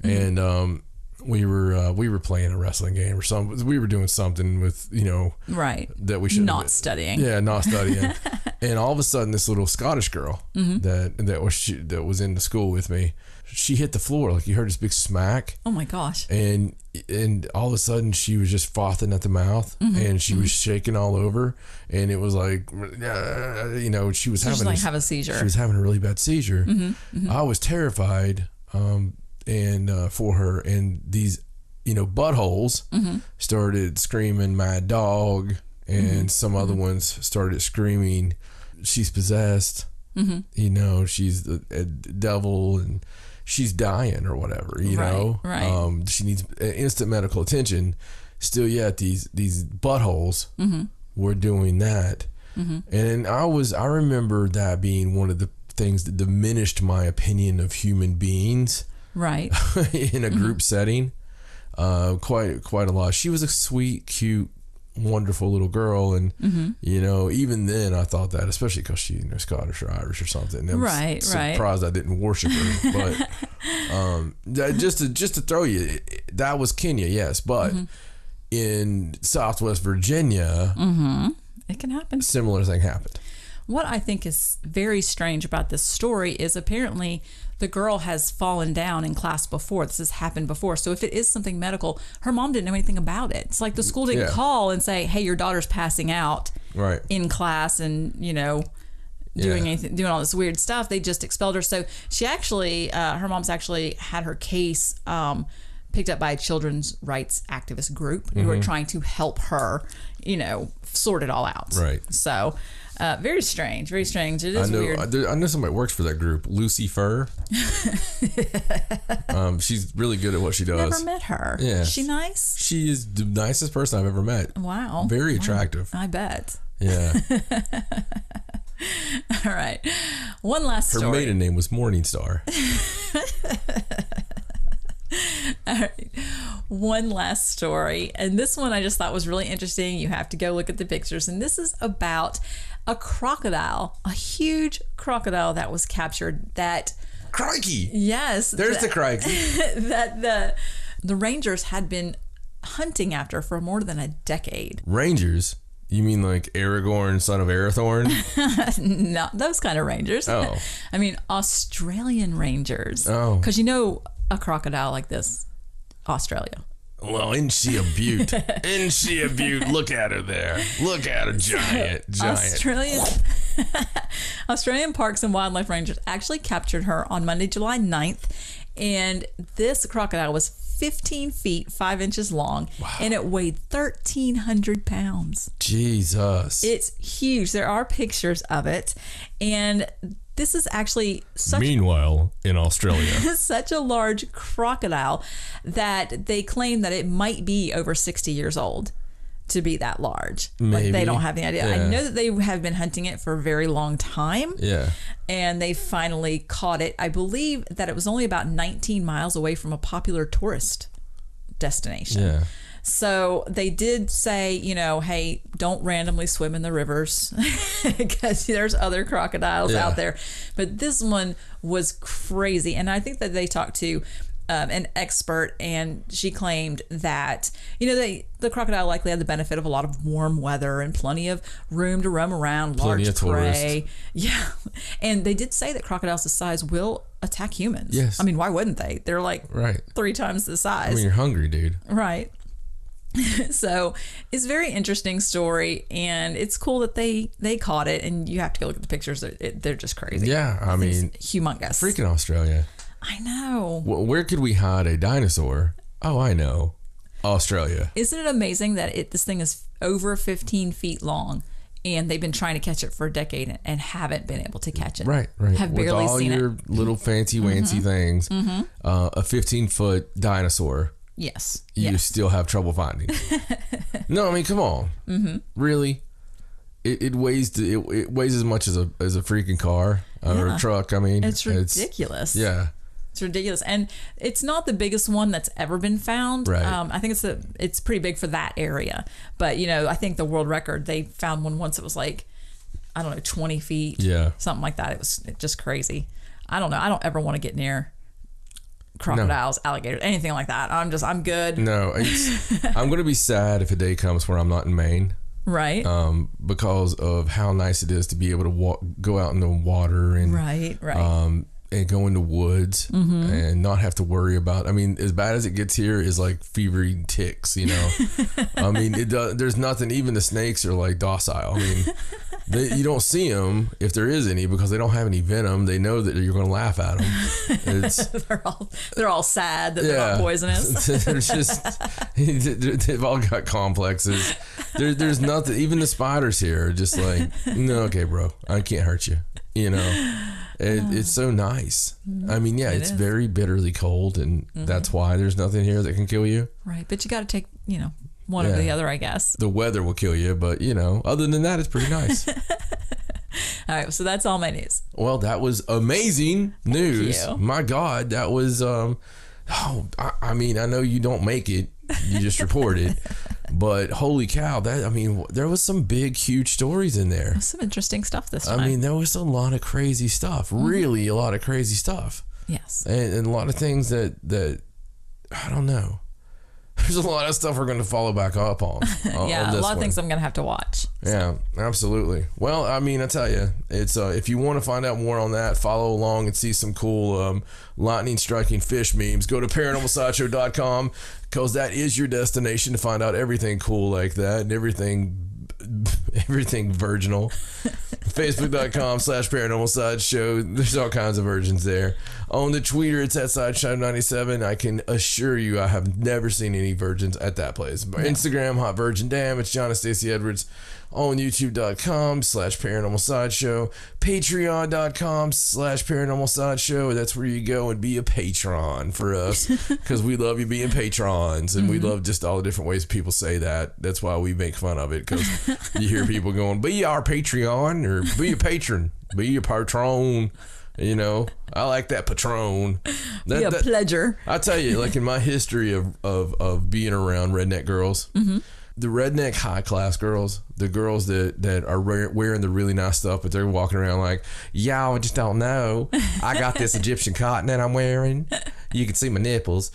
and we were playing a wrestling game or something. We were doing something with Right. that we should Not studying. Yeah, not studying. And all of a sudden, this little Scottish girl that was in the school with me, she hit the floor. Like, you heard this big smack. Oh my gosh. And all of a sudden she was just frothing at the mouth, and she was shaking all over, and it was like, she was having have a seizure. She was having a really bad seizure. I was terrified, for her, and these, buttholes started screaming "mad dog," and some other ones started screaming, "She's possessed." She's a devil, and she's dying or whatever, Right. She needs instant medical attention. Still yet these buttholes were doing that. And I remember that being one of the things that diminished my opinion of human beings Right. in a group setting quite a lot. She was a sweet, cute, wonderful little girl, and even then I thought that, especially because she's Scottish or Irish or something. I'm surprised I didn't worship her. But just to throw you, that was Kenya, yes, but in Southwest Virginia, It can happen. a similar thing happened. What I think is very strange about this story is apparently the girl has fallen down in class before. This has happened before. So if it is something medical, her mom didn't know anything about it. It's like the school didn't call and say, "Hey, your daughter's passing out in class," and doing all this weird stuff. They just expelled her. So she actually, her mom's actually had her case picked up by a children's rights activist group who are trying to help her, sort it all out. Right. So very strange, very strange. It is weird. I know somebody works for that group, Lucy Fur. She's really good at what she does. Never met her. Yeah. Is she nice? She is the nicest person I've ever met. Wow. Very attractive. I bet. Yeah. All right. One last Her story. maiden name was Morningstar. All right. One last story. And this one I just thought was really interesting. You have to go look at the pictures. And this is about a crocodile, a huge crocodile that was captured that... Crikey! Yes. There's the crikey. That the rangers had been hunting after for more than a decade. Rangers? You mean like Aragorn, son of Arathorn? Not those kind of rangers. Oh. I mean, Australian rangers. Oh. Because a crocodile like this, Australia. Well, isn't she a beaut? Isn't she a beaut? Look at her there. Look at her, giant. Australian Parks and Wildlife Rangers actually captured her on Monday, July 9th. And this crocodile was 15 feet, 5 inches long, and it weighed 1,300 pounds. Jesus. It's huge. There are pictures of it. And this is actually Meanwhile, in Australia, such a large crocodile that they claim that it might be over 60 years old to be that large. Maybe. Like, they don't have any idea. Yeah. I know that they have been hunting it for a very long time. Yeah. And they finally caught it. I believe that it was only about 19 miles away from a popular tourist destination. Yeah. So they did say, hey, don't randomly swim in the rivers because there's other crocodiles out there. But this one was crazy. And I think that they talked to an expert, and she claimed that, the crocodile likely had the benefit of a lot of warm weather and plenty of room to roam around, Plenty large of prey. Yeah. And they did say that crocodiles this size will attack humans. Yes. I mean, why wouldn't they? They're like 3 times the size. I mean, you're hungry, dude. Right. So it's a very interesting story, and it's cool that they caught it, and you have to go look at the pictures. They're just crazy. Yeah, I mean, it's humongous. Freaking Australia. I know. Where could we hide a dinosaur? Oh, I know. Australia. Isn't it amazing that this thing is over 15 feet long, and they've been trying to catch it for a decade and haven't been able to catch it. Right. Have With barely all seen your it. little fancy-wancy things, a 15-foot dinosaur, Yes. you still have trouble finding. No, I mean, come on. Really? It weighs it weighs as much as a freaking car or a truck. I mean, it's ridiculous. It's ridiculous, and it's not the biggest one that's ever been found. Right. I think it's pretty big for that area, but I think the world record, they found one once. It was like I don't know, 20 feet. Yeah. Something like that. It was just crazy. I don't know. I don't ever want to get near crocodiles, alligators, anything like that. I'm good. No, I'm going to be sad if a day comes where I'm not in Maine. Right. Because of how nice it is to be able to go out in the water and right. And go into woods and not have to worry about. I mean, as bad as it gets here is like fever ticks. You know, I mean, there's nothing. Even the snakes are like docile. I mean, you don't see them if there is any because they don't have any venom. They know that you're going to laugh at them. they're all sad that they're not poisonous. They're just they've all got complexes. There's nothing. Even the spiders here are just like, no, okay, bro, I can't hurt you. You know. It's so nice. I mean, yeah, it's very bitterly cold, and that's why there's nothing here that can kill you. Right, but you got to take, one over the other, I guess. The weather will kill you, but, other than that, it's pretty nice. All right, so that's all my news. Well, that was amazing news. you. My God, that was, I mean, I know you don't make it. You just report it. But holy cow, there was some big, huge stories in there. Some interesting stuff this time. I mean, there was a lot of crazy stuff. Really, a lot of crazy stuff. Yes. And a lot of things that I don't know. There's a lot of stuff we're going to follow back up on. Yeah, a lot of things I'm going to have to watch. Yeah, absolutely. Well, I mean, I tell you, it's if you want to find out more on that, follow along and see some cool lightning striking fish memes, go to paranormalsideshow.com because that is your destination to find out everything cool like that and everything virginal. Facebook.com/Paranormal Sideshow. There's all kinds of versions there. On the Twitter, it's at Sideshow97. I can assure you I have never seen any virgins at that place. Instagram, Hot Virgin Damn. It's John and Stacey Edwards. On YouTube.com/Paranormal Sideshow. Patreon.com/Paranormal Sideshow. That's where you go and be a patron for us because we love you being patrons and we love just all the different ways people say that. That's why we make fun of it because you hear people going, be our Patreon or be a patron, be a patron. I like that patron. Be a pleasure. I tell you, like in my history of being around redneck girls, the redneck high class girls, the girls that are wearing the really nice stuff, but they're walking around like, y'all just don't know. I got this Egyptian cotton that I'm wearing. You can see my nipples.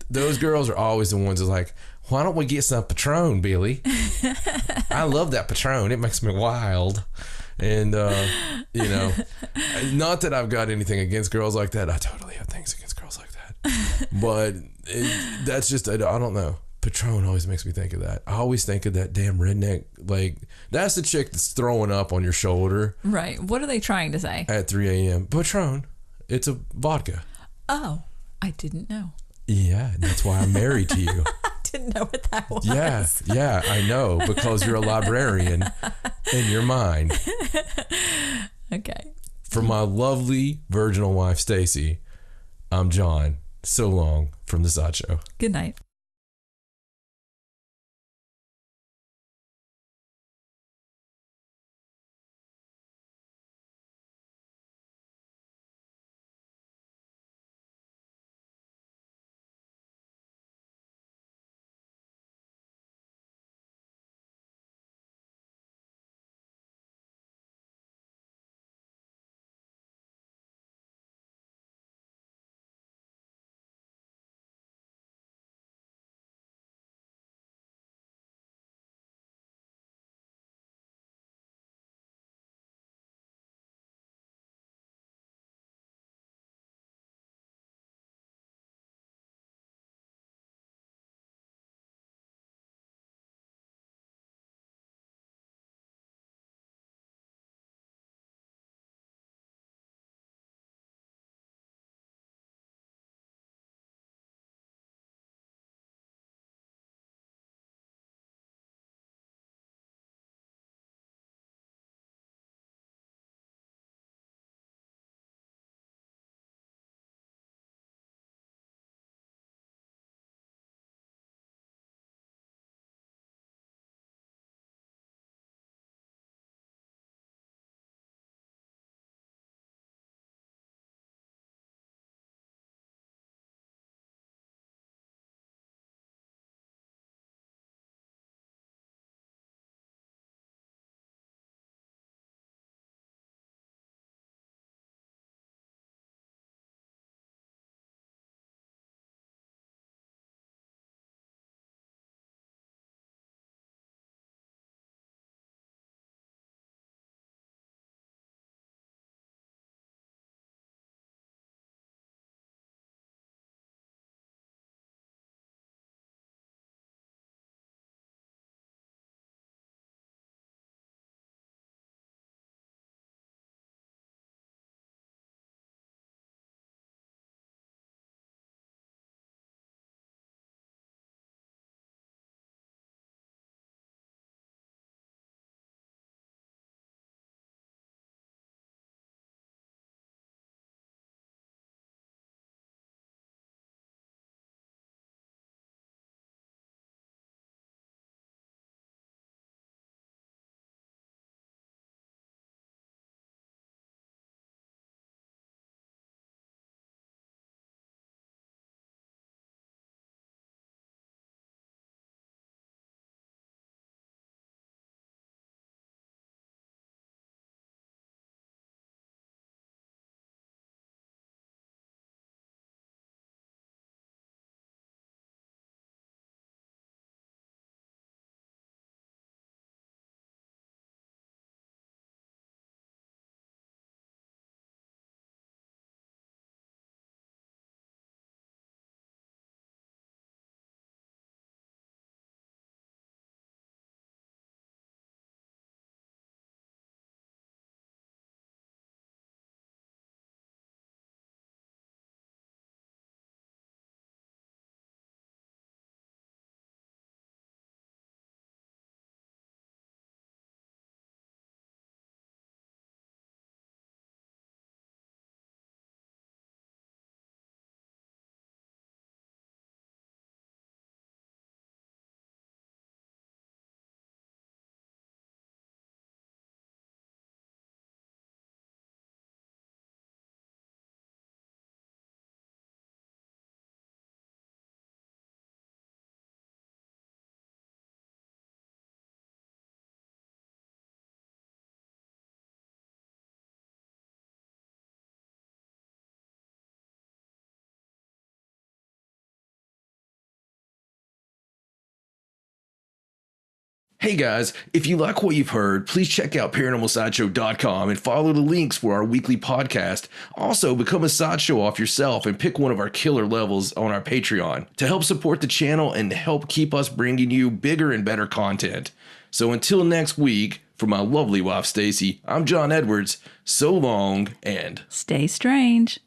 Those girls are always the ones that's like, why don't we get some Patron, Billy? I love that Patron. It makes me wild. And, not that I've got anything against girls like that. I totally have things against girls like that. But that's just, I don't know. Patron always makes me think of that. I always think of that damn redneck. Like, that's the chick that's throwing up on your shoulder. Right. What are they trying to say? At 3 a.m. Patron. It's a vodka. Oh, I didn't know. Yeah, that's why I'm married to you. I didn't know what that was. Yeah, I know, because you're a librarian in your mind. Okay. For my lovely virginal wife, Stacey, I'm John. So long from the Sideshow. Good night. Hey guys, if you like what you've heard, please check out ParanormalSideshow.com and follow the links for our weekly podcast. Also, become a sideshow off yourself and pick one of our killer levels on our Patreon to help support the channel and help keep us bringing you bigger and better content. So until next week, for my lovely wife Stacey, I'm John Edwards. So long and Stay strange.